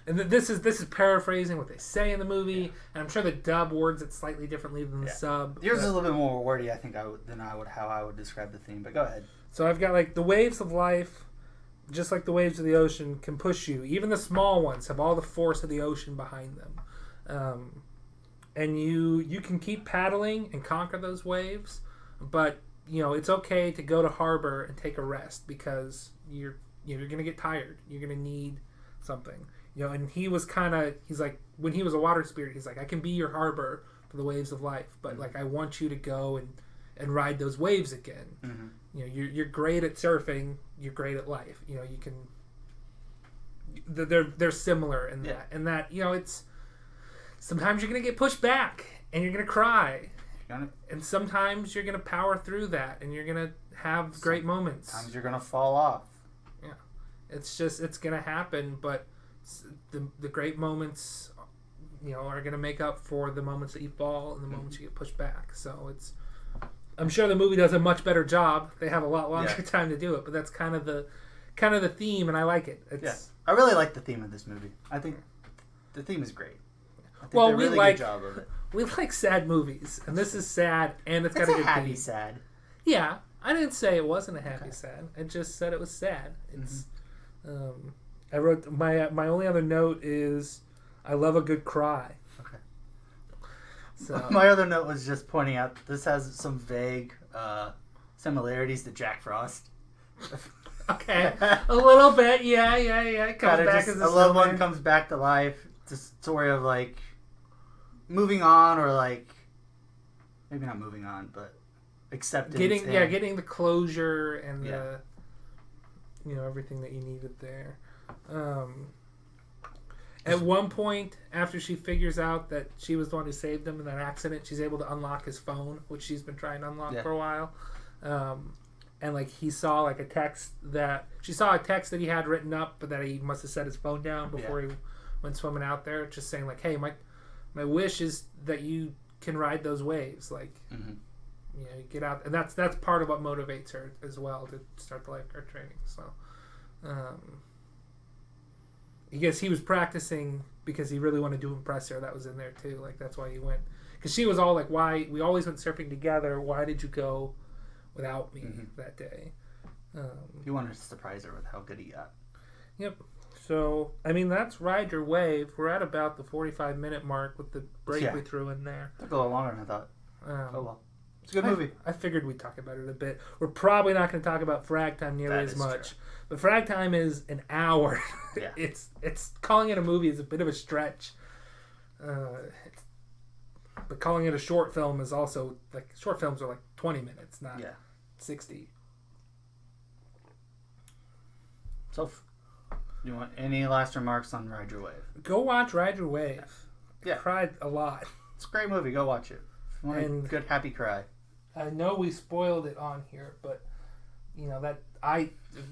And this is paraphrasing what they say in the movie, and I'm sure the dub words it slightly differently than the sub. Yours is a little bit more wordy, I think, than how I would describe the theme. But go ahead. So I've got, like, the waves of life, just like the waves of the ocean, can push you. Even the small ones have all the force of the ocean behind them, and you can keep paddling and conquer those waves. But it's okay to go to harbor and take a rest because you're gonna get tired. You're gonna need something. And he's like, when he was a water spirit, he's like, I can be your harbor for the waves of life, but like, I want you to go and ride those waves again. You're great at surfing, you're great at life. You can. They're similar in that, and that it's sometimes you're gonna get pushed back and you're gonna cry, and sometimes you're gonna power through that and you're gonna have great moments. Sometimes you're gonna fall off. Yeah, it's gonna happen, but the great moments, are going to make up for the moments that you fall and the moments you get pushed back. So I'm sure the movie does a much better job. They have a lot longer time to do it, but that's kind of the theme, and I like it. I really like the theme of this movie. I think the theme is great. I think well, they did a really good job of it. We like sad movies, and this is sad, and it's got a good happy theme. sad. Yeah, I didn't say it wasn't a happy sad. I just said it was sad. It's I wrote my only other note is I love a good cry. Okay. So my other note was just pointing out this has some vague similarities to Jack Frost. Okay, a little bit, yeah. It comes back as a loved one comes back to life. It's a story of like moving on, or like maybe not moving on, but acceptance. Getting the closure and the everything that you needed there. At one point, after she figures out that she was the one who saved him in that accident, she's able to unlock his phone, which she's been trying to unlock for a while. And like he saw like a text that he had written up, but that he must have set his phone down before he went swimming out there, just saying like, "Hey, my wish is that you can ride those waves, like." Get out, and that's part of what motivates her as well to start the lifeguard training. So, I guess he was practicing because he really wanted to impress her. That was in there too. Like that's why he went, because she was all like, "Why we always went surfing together? Why did you go without me that day?" He wanted to surprise her with how good he got. Yep. So I mean, that's Ride Your Wave. We're at about the 45-minute mark with the break we threw in there. Took a little longer than I thought. Oh well. It's a good movie. I figured we'd talk about it a bit. We're probably not going to talk about Fragtime nearly as much. True. But Fragtime is an hour. Yeah. It's calling it a movie is a bit of a stretch. But calling it a short film is also like short films are like 20 minutes, not 60. So, you want any last remarks on Ride Your Wave? Go watch Ride Your Wave. Yeah. I cried a lot. It's a great movie. Go watch it. If you want a good happy cry. I know we spoiled it on here, but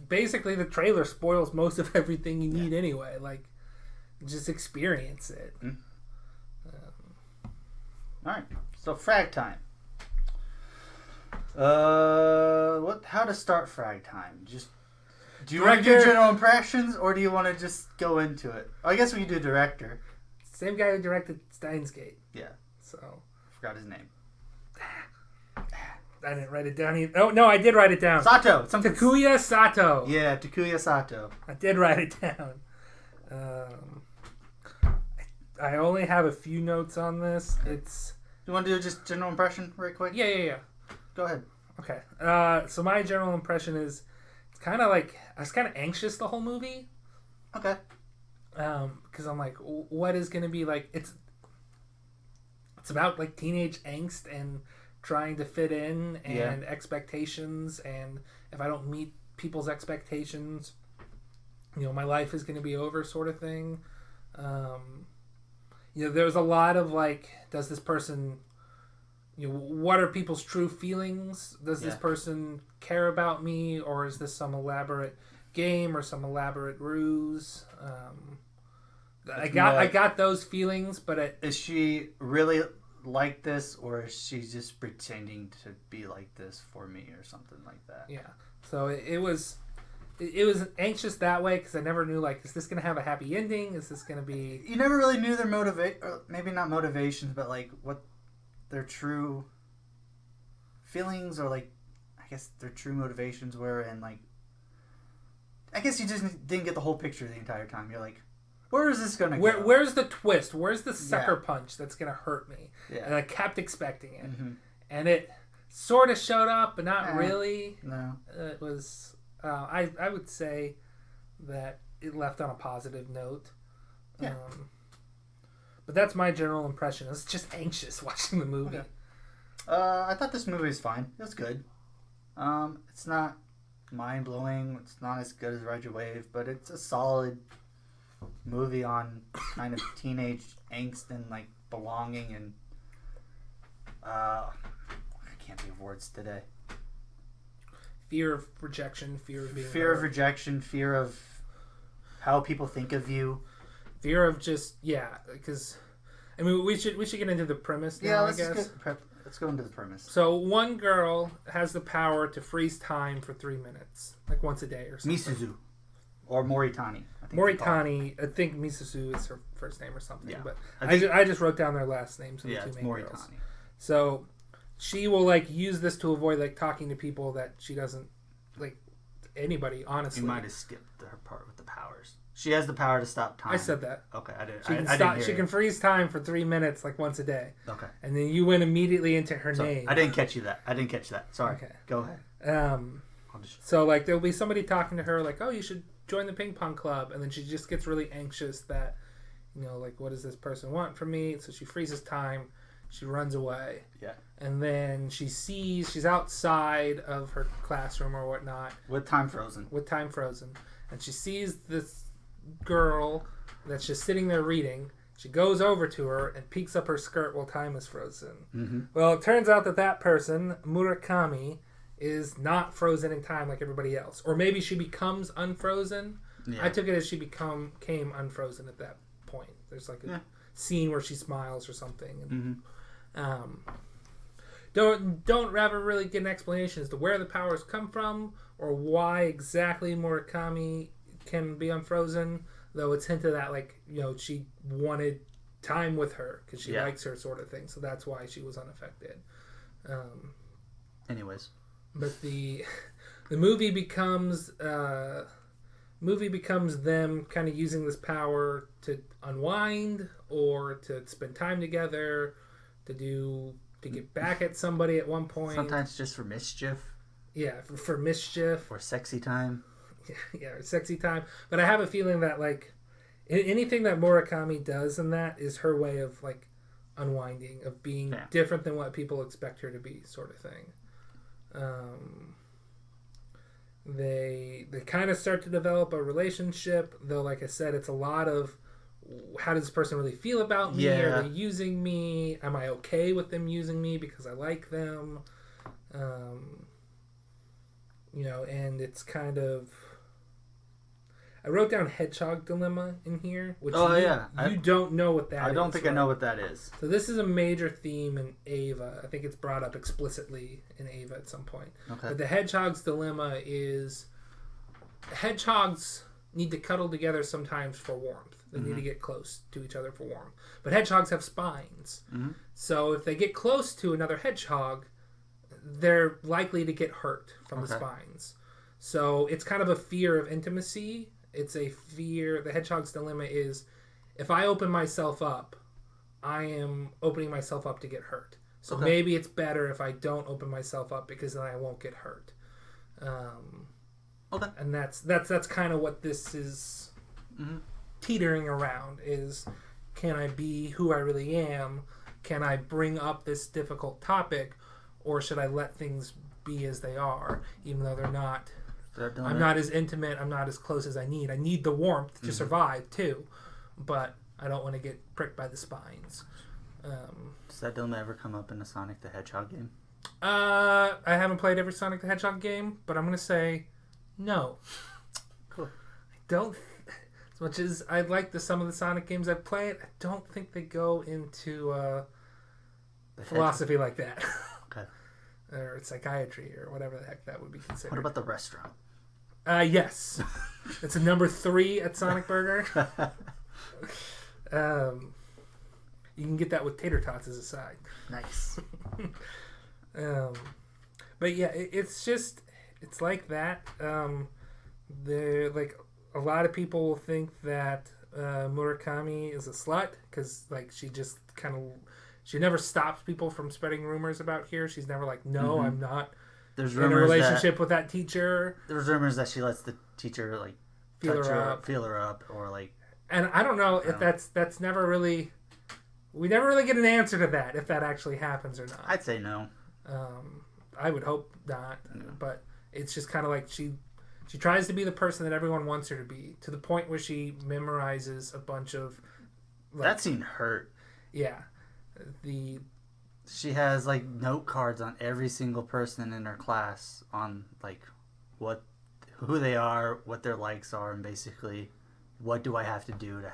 basically the trailer spoils most of everything you need anyway. Like, just experience it. Mm-hmm. All right. So Fragtime. How to start Fragtime? Just do you want to do general impressions, or do you want to just go into it? I guess we could do director. Same guy who directed Steins Gate. Yeah. So forgot his name. I didn't write it down either. Oh no, I did write it down. Sato. Takuya Sato. Yeah, Takuya Sato. I did write it down. I only have a few notes on this. You want to do just general impression right quick? Yeah. Go ahead. Okay. So my general impression is it's kind of like I was kind of anxious the whole movie. Okay. Because I'm like, what is going to be like? It's about like teenage angst and trying to fit in and expectations, and if I don't meet people's expectations, my life is going to be over, sort of thing. There's a lot of like, does this person, what are people's true feelings? Does this person care about me, or is this some elaborate game or some elaborate ruse? I got those feelings, but is she really like this, or is she just pretending to be like this for me, or something like that? Yeah. So it was anxious that way because I never knew, like, is this going to have a happy ending? Is this going to be... You never really knew their maybe not motivations, but like what their true feelings, or like, I guess their true motivations were, and like, I guess you just didn't get the whole picture the entire time. You're like, where is this going to go? Where's the twist? Where's the sucker punch that's going to hurt me? Yeah. And I kept expecting it. Mm-hmm. And it sort of showed up, but not really. No. It was... I would say that it left on a positive note. Yeah. But that's my general impression. I was just anxious watching the movie. Okay. I thought this movie was fine. It was good. It's not mind-blowing. It's not as good as Ride Your Wave, but it's a solid movie on kind of teenage angst and like belonging, and I can't think of words today. Fear of rejection, fear of being fear hurt. Of rejection, fear of how people think of you, fear of just because I mean we should get into the premise now. Let's go into the premise. So one girl has the power to freeze time for 3 minutes, like once a day or something. Misuzu. Or Moritani. I think Misuzu is her first name or something. Yeah. But I just wrote down their last names of the two main Moritani. girls. So she will like use this to avoid like talking to people that she doesn't like, anybody, honestly. You might have skipped her part with the powers. She has the power to stop time. I said that. Okay, I didn't. She can freeze time for 3 minutes, like once a day. Okay. And then you went immediately into her name. I didn't catch that. Sorry. Okay. Go ahead. So like there'll be somebody talking to her like, oh, you should join the ping pong club, and then she just gets really anxious that, like, what does this person want from me? So she freezes time. She runs away. Yeah. And then she's outside of her classroom or whatnot. With time frozen. And she sees this girl that's just sitting there reading. She goes over to her and peeks up her skirt while time is frozen. Mm-hmm. Well, it turns out that person, Murakami, is not frozen in time like everybody else. Or maybe she becomes unfrozen. Yeah. I took it as she came unfrozen at that point. There's like a scene where she smiles or something. And, don't ever really get an explanation as to where the powers come from or why exactly Murakami can be unfrozen, though it's hinted that, like, she wanted time with her because she likes her, sort of thing, so that's why she was unaffected. Anyways, but the movie becomes them kind of using this power to unwind or to spend time together, to get back at somebody at one point. Sometimes just for mischief. Yeah, for mischief. Or sexy time. Yeah, or sexy time. But I have a feeling that, like, anything that Murakami does in that is her way of like unwinding, of being different than what people expect her to be, sort of thing. They kind of start to develop a relationship, though. Like I said, it's a lot of how does this person really feel about me? Are they using me? Am I okay with them using me because I like them? And it's kind of. I wrote down Hedgehog Dilemma in here, which you don't know what that is. I don't think I know what that is. So this is a major theme in Ava. I think it's brought up explicitly in Ava at some point. Okay. But the Hedgehog's Dilemma is hedgehogs need to cuddle together sometimes for warmth. They need to get close to each other for warmth. But hedgehogs have spines. Mm-hmm. So if they get close to another hedgehog, they're likely to get hurt from the spines. So it's kind of a fear of intimacy. It's a fear. The hedgehog's dilemma is, if I open myself up, I am opening myself up to get hurt. So maybe it's better if I don't open myself up because then I won't get hurt. And that's kind of what this is teetering around is, can I be who I really am? Can I bring up this difficult topic? Or should I let things be as they are, even though they're not... I'm not as intimate. I'm not as close as I need. I need the warmth to survive too, but I don't want to get pricked by the spines. Does that dilemma ever come up in a Sonic the Hedgehog game? I haven't played every Sonic the Hedgehog game, but I'm gonna say no. Cool. I don't. As much as I like some of the Sonic games I've played, I don't think they go into philosophy like that. Okay. Or psychiatry, or whatever the heck that would be considered. What about the restaurant? Yes. It's a number 3 at Sonic Burger. You can get that with tater tots as a side. Nice. But yeah, it's like that. They're like, a lot of people think that Murakami is a slut because like she just kind of. She never stops people from spreading rumors about here. She's never like, no, I'm not in a relationship with that teacher. There's rumors that she lets the teacher like feel her up, or like. And I don't know if that's never really. We never really get an answer to that, if that actually happens or not. I'd say no. I would hope not, but it's just kind of like she tries to be the person that everyone wants her to be, to the point where she memorizes a bunch of. Like, that scene hurt. Yeah. She has like note cards on every single person in her class on like who they are, what their likes are, and basically what do I have to do to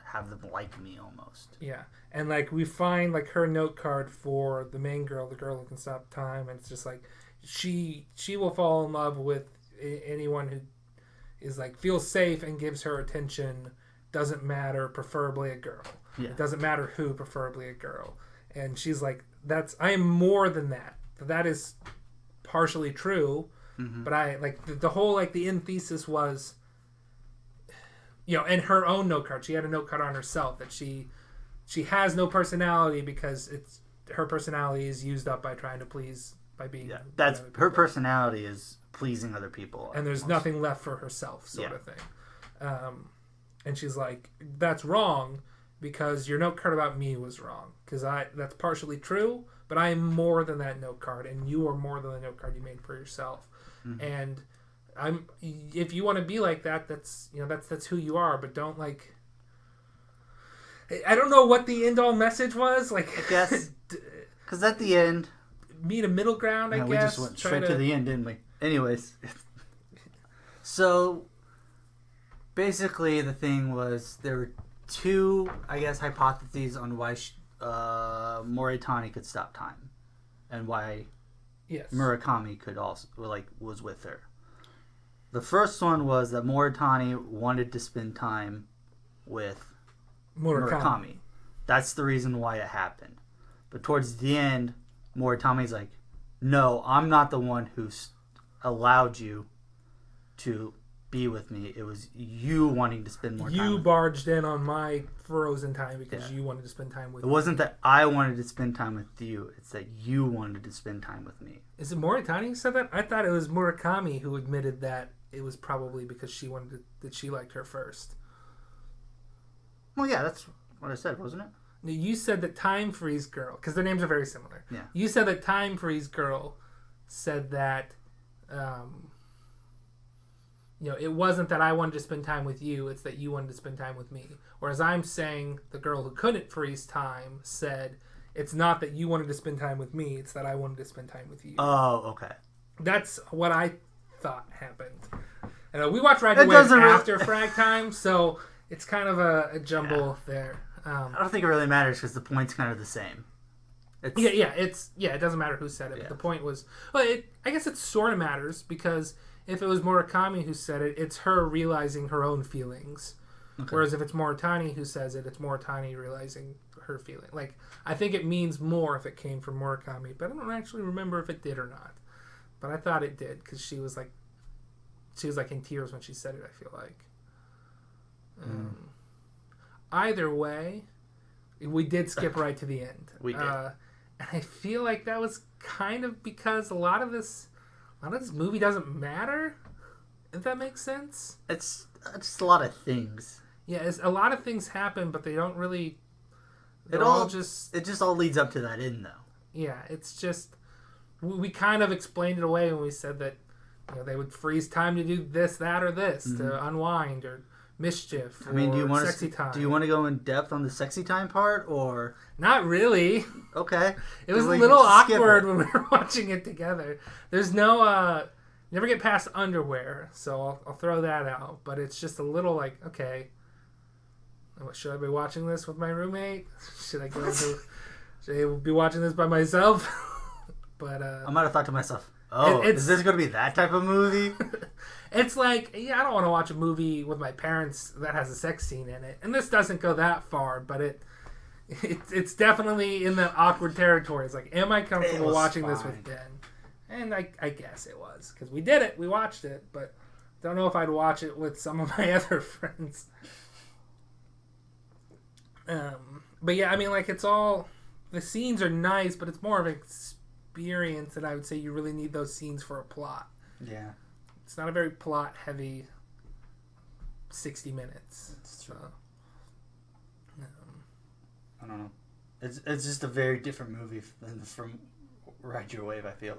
have them like me almost. Yeah. And like we find like her note card for the main girl, the girl who can stop time, and it's just like she will fall in love with anyone who is like feels safe and gives her attention, doesn't matter, preferably a girl. Yeah. It doesn't matter who, preferably a girl. And she's like, I am more than that. That is partially true. Mm-hmm. But I like the whole like the end thesis was, and her own note card. She had a note card on herself that she has no personality because her personality is used up by trying to please, by being. Yeah, that's her personality is pleasing other people. And there's nothing left for herself, sort of thing. And she's like, that's wrong. Because your note card about me was wrong. Because that's partially true, but I am more than that note card, and you are more than the note card you made for yourself. Mm-hmm. And if you want to be like that, that's who you are. But don't like. I don't know what the end all message was. Like, I guess because at the end, meet a middle ground. I guess we just went straight to the end, didn't we? Anyways, so basically the thing was there were 2, I guess, hypotheses on why Moritani could stop time, and why Murakami could also was with her. The first one was that Moritani wanted to spend time with Murakami. That's the reason why it happened. But towards the end, Moritami's like, "No, I'm not the one who allowed you to be with me. It was you wanting to spend more time. You barged in on my frozen time because you wanted to spend time with me. It wasn't that I wanted to spend time with you. It's that you wanted to spend time with me." Is it Moritani who said that? I thought it was Murakami who admitted that it was probably because that she liked her first. Well, yeah, that's what I said, wasn't it? You said that Time Freeze Girl, because their names are very similar. Yeah. You said that Time Freeze Girl said that, it wasn't that I wanted to spend time with you, it's that you wanted to spend time with me. Whereas I'm saying the girl who couldn't freeze time said, it's not that you wanted to spend time with me, it's that I wanted to spend time with you. Oh, okay. That's what I thought happened. And we watched Fragtime after Fragtime, so it's kind of a jumble there. I don't think it really matters because the point's kind of the same. It doesn't matter who said it. But the point was, I guess it sort of matters because if it was Murakami who said it, it's her realizing her own feelings. Okay. Whereas if it's Moritani who says it, it's Moritani realizing her feeling. Like, I think it means more if it came from Murakami, but I don't actually remember if it did or not. But I thought it did because she was like in tears when she said it. I feel like. Either way, we did skip right to the end. We did. And I feel like that was kind of because a lot of this movie doesn't matter. If that makes sense. It's just a lot of things. Yeah, a lot of things happen, but they don't really. It just all leads up to that end, though. Yeah, it's just we kind of explained it away when we said that they would freeze time to do this, that, or this to unwind or mischief. I mean, or sexy time. Do you want to go in depth on the sexy time part, or not really? Okay, it was a little awkward when we were watching it together. There's no never get past underwear, so I'll throw that out. But it's just a little like, okay, should I be watching this with my roommate? Should I be watching this by myself? But I might have thought to myself, is this going to be that type of movie? It's like, I don't want to watch a movie with my parents that has a sex scene in it. And this doesn't go that far, but it's definitely in that awkward territory. It's like, am I comfortable watching this with Ben? And I guess it was. Because we did it. We watched it. But don't know if I'd watch it with some of my other friends. But yeah, I mean, like, it's all... The scenes are nice, but it's more of an experience, and I would say you really need those scenes for a plot. Yeah. It's not a very plot-heavy 60 minutes. That's true. I don't know. It's just a very different movie from Ride Your Wave, I feel.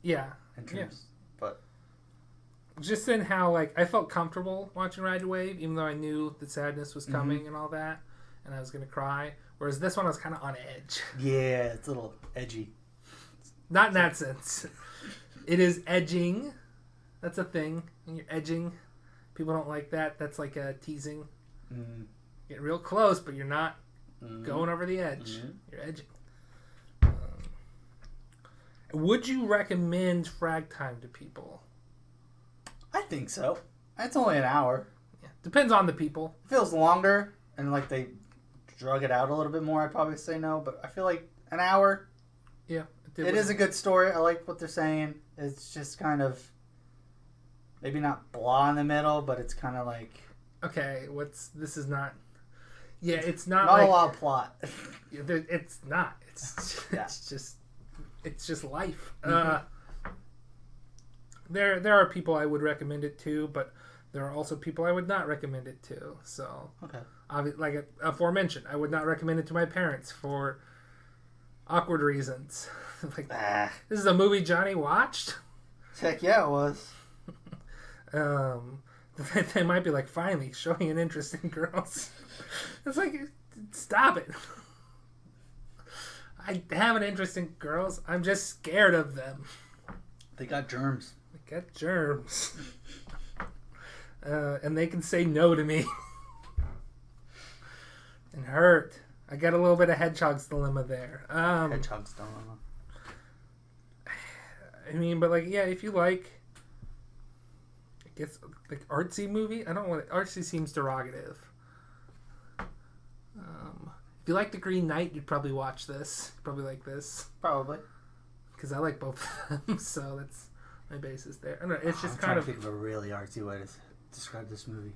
Yeah. In terms, but just in how, like, I felt comfortable watching Ride Your Wave, even though I knew the sadness was coming and all that, and I was going to cry. Whereas this one, I was kind of on edge. Yeah, it's a little edgy. Not in that sense. It is edging. That's a thing. When you're edging, people don't like that. That's like a teasing. Get real close, but you're not going over the edge. You're edging. Would you recommend Fragtime to people? I think so. It's only an hour. Yeah. Depends on the people. It feels longer, and like they drug it out a little bit more. I'd probably say no, but I feel like an hour. Yeah. It is a good story. I like what they're saying. It's just kind of maybe not blah in the middle, but it's kind of like, okay, this is not. Yeah, it's not like, a lot of plot. It's not. It's just life. There are people I would recommend it to, but there are also people I would not recommend it to. So okay, like aforementioned, I would not recommend it to my parents for awkward reasons. Like, this is a movie Johnny watched? Heck yeah, it was. They might be like, finally, showing an interest in girls. It's like, stop it. I have an interest in girls. I'm just scared of them. They got germs. And they can say no to me. And hurt. I got a little bit of Hedgehog's dilemma there. Hedgehog's dilemma. I mean, but like, yeah, if you like, I guess, like artsy movie. I don't want artsy seems derogative. If you like The Green Knight, you'd probably watch this. You'd probably like this. Probably. Because I like both of them, so that's my basis there. I don't know, it's just I'm trying to think of a really artsy way to describe this movie.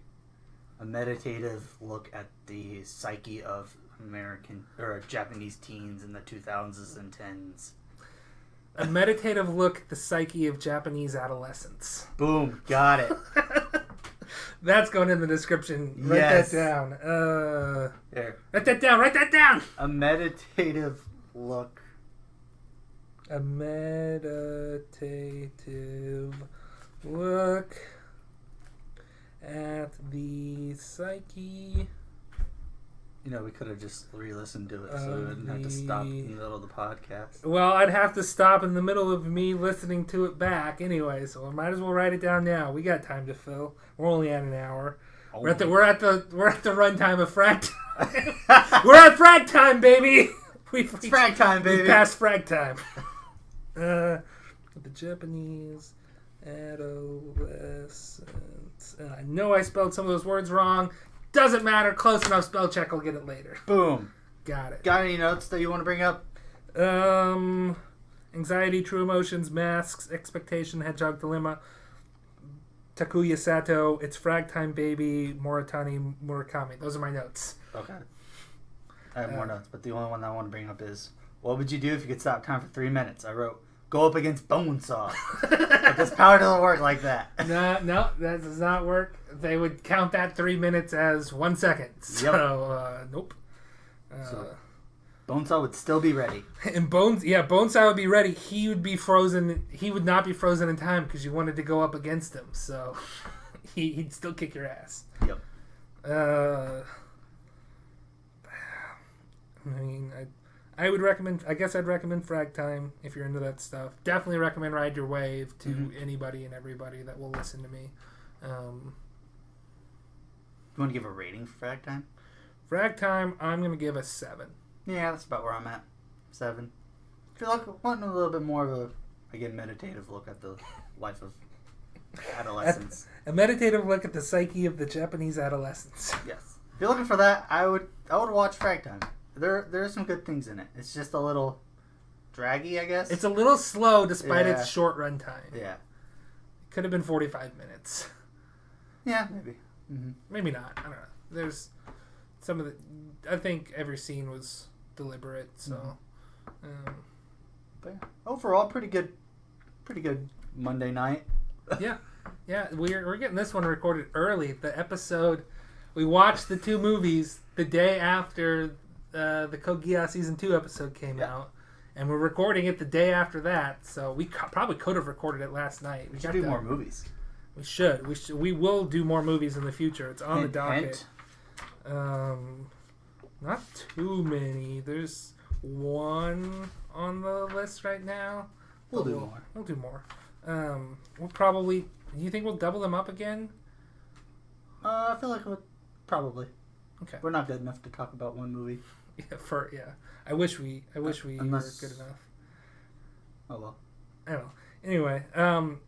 A meditative look at the psyche of American or Japanese teens in the 2000s and 10s. A meditative look at the psyche of Japanese adolescents. Boom, got it. That's going in the description. Write that down. There. Write that down. Write that down. A meditative look. A meditative look at the psyche. You know, we could have just re-listened to it so we wouldn't have to stop in the middle of the podcast. Well, I'd have to stop in the middle of me listening to it back anyway, so I might as well write it down now. We got time to fill. We're only at an hour. Oh we're at the runtime of Fragtime. We're at Fragtime, baby. It's Fragtime, baby. We passed Fragtime. The Japanese adolescents. I know I spelled some of those words wrong. Doesn't matter. Close enough. Spell check. I'll get it later. Boom. Got it. Got any notes that you want to bring up? Anxiety, True Emotions, Masks, Expectation, Hedgehog Dilemma, Takuya Sato, It's Fragtime Baby, Moritani Murakami. Those are my notes. Okay. I have more notes, but the only one that I want to bring up is, what would you do if you could stop time for 3 minutes? I wrote, go up against Bonesaw. But this power doesn't work like that. No, that does not work. They would count that 3 minutes as 1 second. So, nope. So Bonesaw would still be ready. And Bonesaw would be ready. He would be frozen. He would not be frozen in time because you wanted to go up against him. So he'd still kick your ass. Yep. I mean, I would recommend. I guess I'd recommend Fragtime if you're into that stuff. Definitely recommend Ride Your Wave to anybody and everybody that will listen to me. You want to give a rating for Fragtime? Fragtime, I'm going to give a 7. Yeah, that's about where I'm at. 7. If you're wanting a little bit more of a, again, meditative look at the life of adolescence. A meditative look at the psyche of the Japanese adolescents. Yes. If you're looking for that, I would watch Fragtime. There are some good things in it. It's just a little draggy, I guess. It's a little slow despite its short runtime. Yeah. It could have been 45 minutes. Yeah, maybe. Mm-hmm. Maybe not. I don't know. There's some of the... I think every scene was deliberate, so... But yeah, overall, pretty good Monday night. Yeah, we're getting this one recorded early. The episode... We watched the 2 movies the day after the Code Geass Season 2 episode came out. And we're recording it the day after that, so we probably could have recorded it last night. We should do more movies. We should. We will do more movies in the future. It's on the docket. Not too many. There's one on the list right now. We'll do more. We'll do more. We'll probably... Do you think we'll double them up again? I feel like we'll probably. Okay. We're not good enough to talk about one movie. Yeah. I wish we were good enough. Oh well. I don't know. Anyway,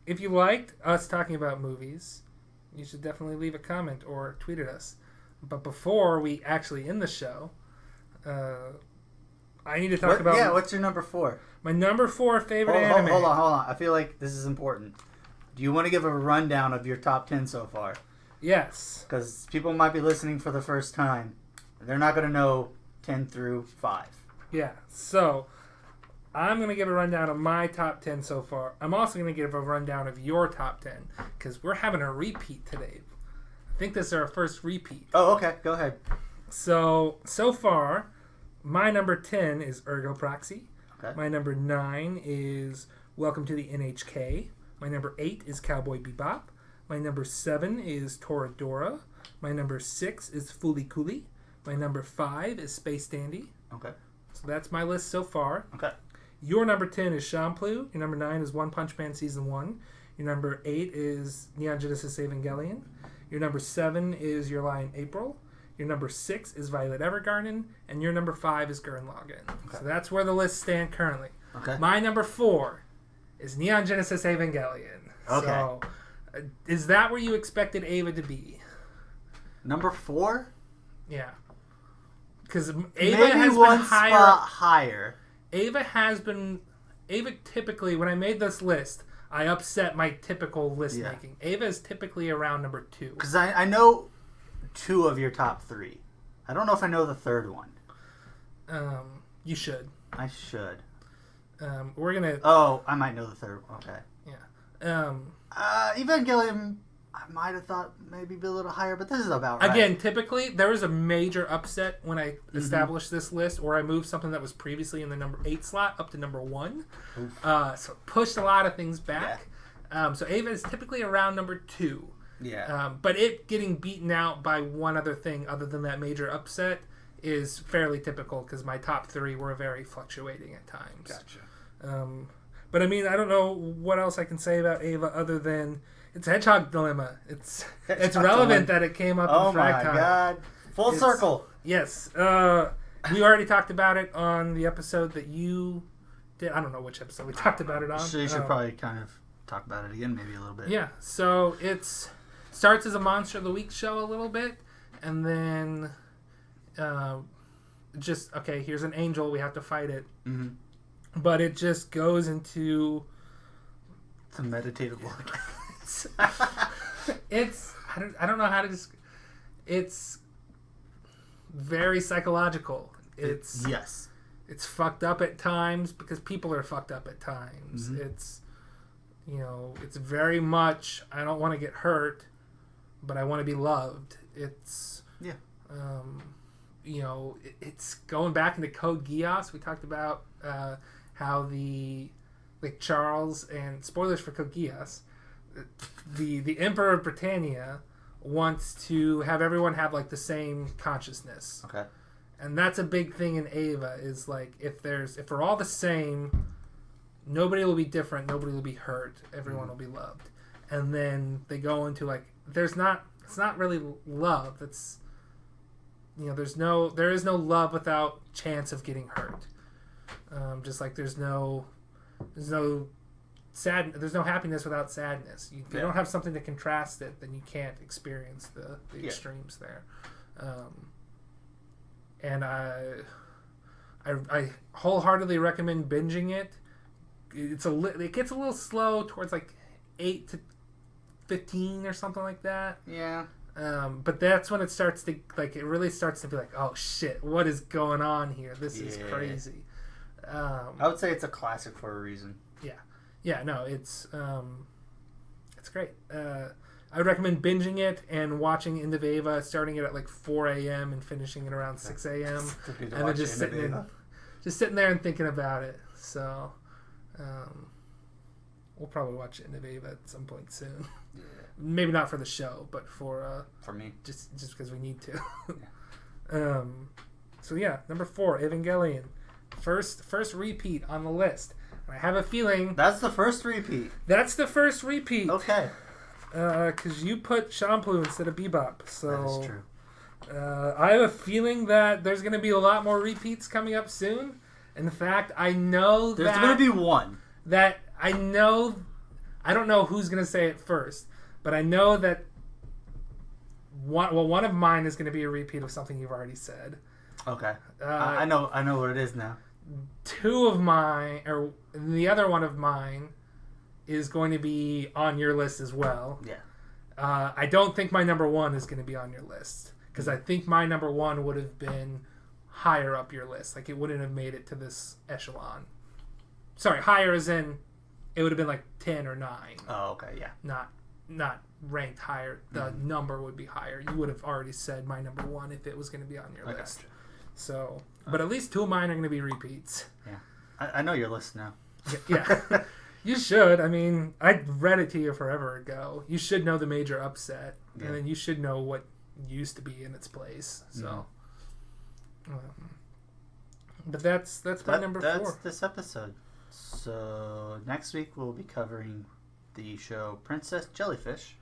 if you liked us talking about movies, you should definitely leave a comment or tweet at us. But before we actually end the show, I need to talk about... Yeah, what's your number 4? My number 4 favorite anime. Hold on. I feel like this is important. Do you want to give a rundown of your top 10 so far? Yes. Because people might be listening for the first time. They're not going to know 10 through 5. Yeah, so... I'm going to give a rundown of my top 10 so far. I'm also going to give a rundown of your top 10, because we're having a repeat today. I think this is our first repeat. Oh, okay. Go ahead. So far, my number 10 is Ergo Proxy. Okay. My number 9 is Welcome to the NHK. My number 8 is Cowboy Bebop. My number 7 is Toradora. My number 6 is Fooly Cooly. My number 5 is Space Dandy. Okay. So that's my list so far. Okay. Your number 10 is Shampoo. Your number 9 is One Punch Man Season 1. Your number 8 is Neon Genesis Evangelion. Your number 7 is Your Lie in April. Your number 6 is Violet Evergarden. And your number 5 is Gurren Lagann. Okay. So that's where the lists stand currently. Okay. My number 4 is Neon Genesis Evangelion. Okay. So, is that where you expected Ava to be? Number 4? Yeah. Because Ava maybe has one been higher. spot higher. Ava typically, when I made this list, I upset my typical list making. Ava is typically around number 2. Because I know 2 of your top 3. I don't know if I know the third one. You should. I should. We're gonna... Oh, I might know the third one. Okay. Yeah. Evangelion, I might have thought maybe be a little higher, but this is about right. Again, typically, there was a major upset when I established this list, or I moved something that was previously in the number 8 slot up to number 1. So it pushed a lot of things back. Yeah. So Ava is typically around number 2. Yeah. But it getting beaten out by one other thing other than that major upset is fairly typical because my top 3 were very fluctuating at times. Gotcha. But I mean, I don't know what else I can say about Ava other than it's Hedgehog Dilemma. It's relevant that it came up in Fragtime. Oh my god. Full circle. Yes. We already talked about it on the episode that you did. I don't know which episode we talked about it on. So you should probably kind of talk about it again maybe a little bit. Yeah. So it starts as a Monster of the Week show a little bit. And then just, okay, here's an angel. We have to fight it. Mm-hmm. But it just goes into... It's a meditative look. It's I don't know how to just it's very psychological. It's fucked up at times because people are fucked up at times. Mm-hmm. It's it's very much I don't want to get hurt, but I want to be loved. It's it's going back into Code Geass. We talked about how Charles and spoilers for Code Geass. The Emperor of Britannia wants to have everyone have like the same consciousness. Okay. And that's a big thing in Ava is like if we're all the same, nobody will be different, nobody will be hurt, everyone will be loved. And then they go into like it's not really love. It's there is no love without chance of getting hurt. Just like there's no there's no happiness without sadness. If you don't have something to contrast it, then you can't experience the extremes there. And I wholeheartedly recommend binging it. It gets a little slow towards like 8 to 15 or something like that. Yeah. But that's when it starts to it really starts to be like, oh shit, what is going on here? This is crazy. I would say it's a classic for a reason. Yeah, no, it's great. I would recommend binging it and watching End of Ava, starting it at like 4 a.m. and finishing it around 6 a.m. and then just sitting there and thinking about it. So we'll probably watch End of Ava at some point soon. Yeah. Maybe not for the show, but for me, just because we need to. Yeah. So yeah, number 4, Evangelion, first repeat on the list. I have a feeling... That's the first repeat. That's the first repeat. Okay. Because you put Shampoo instead of Bebop. So, that is true. I have a feeling that there's going to be a lot more repeats coming up soon. In fact, I know there's going to be one. That I know... I don't know who's going to say it first. But I know that... one of mine is going to be a repeat of something you've already said. Okay. I know what it is now. 2 of mine, or the other one of mine, is going to be on your list as well. Yeah. I don't think my number 1 is going to be on your list because I think my number 1 would have been higher up your list. Like it wouldn't have made it to this echelon. Sorry, higher as in it would have been like 10 or 9. Oh, okay, yeah. Not ranked higher. The number would be higher. You would have already said my number 1 if it was going to be on your list. Gotcha. So, but at least 2 of mine are going to be repeats. Yeah. I know your list now. Yeah. You should. I mean, I read it to you forever ago. You should know the major upset. Yeah. And then you should know what used to be in its place. So, but that's my number 4. That's this episode. So, next week we'll be covering the show Princess Jellyfish.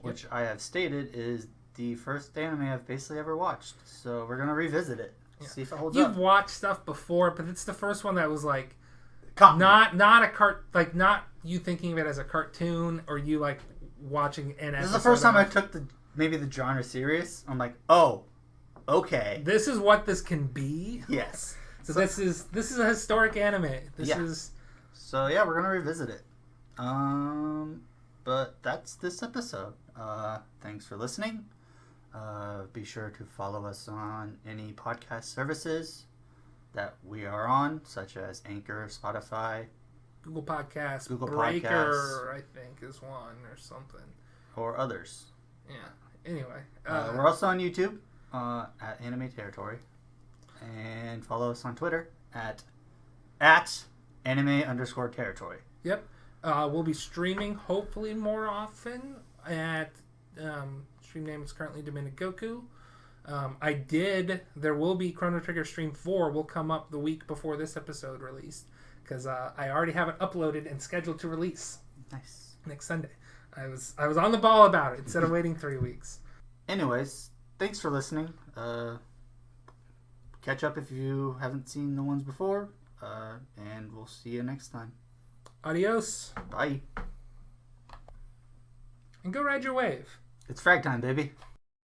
Which I have stated is the first anime I've basically ever watched. So we're going to revisit it. Yeah. See if it holds up. You've watched stuff before, but it's the first one that was like not not you thinking of it as a cartoon or you like watching an episode. This is the first time I took the genre serious. I'm like, "Oh, okay. This is what this can be." Yes. So this is a historic anime. So yeah, we're going to revisit it. But that's this episode. Thanks for listening. Be sure to follow us on any podcast services that we are on, such as Anchor, Spotify, Google Podcasts, Breaker, Podcasts. I think, is one or something. or others. Yeah. Anyway. We're also on YouTube at Anime Territory. And follow us on Twitter at anime_territory. Yep. We'll be streaming hopefully more often at stream name is currently Dominigoku. There will be Chrono Trigger Stream 4 will come up the week before this episode released because I already have it uploaded and scheduled to release. Nice. Next Sunday. I was on the ball about it instead of waiting 3 weeks. Anyways, thanks for listening. Catch up if you haven't seen the ones before, and we'll see you next time. Adios. Bye. And go ride your wave. It's Fragtime, baby.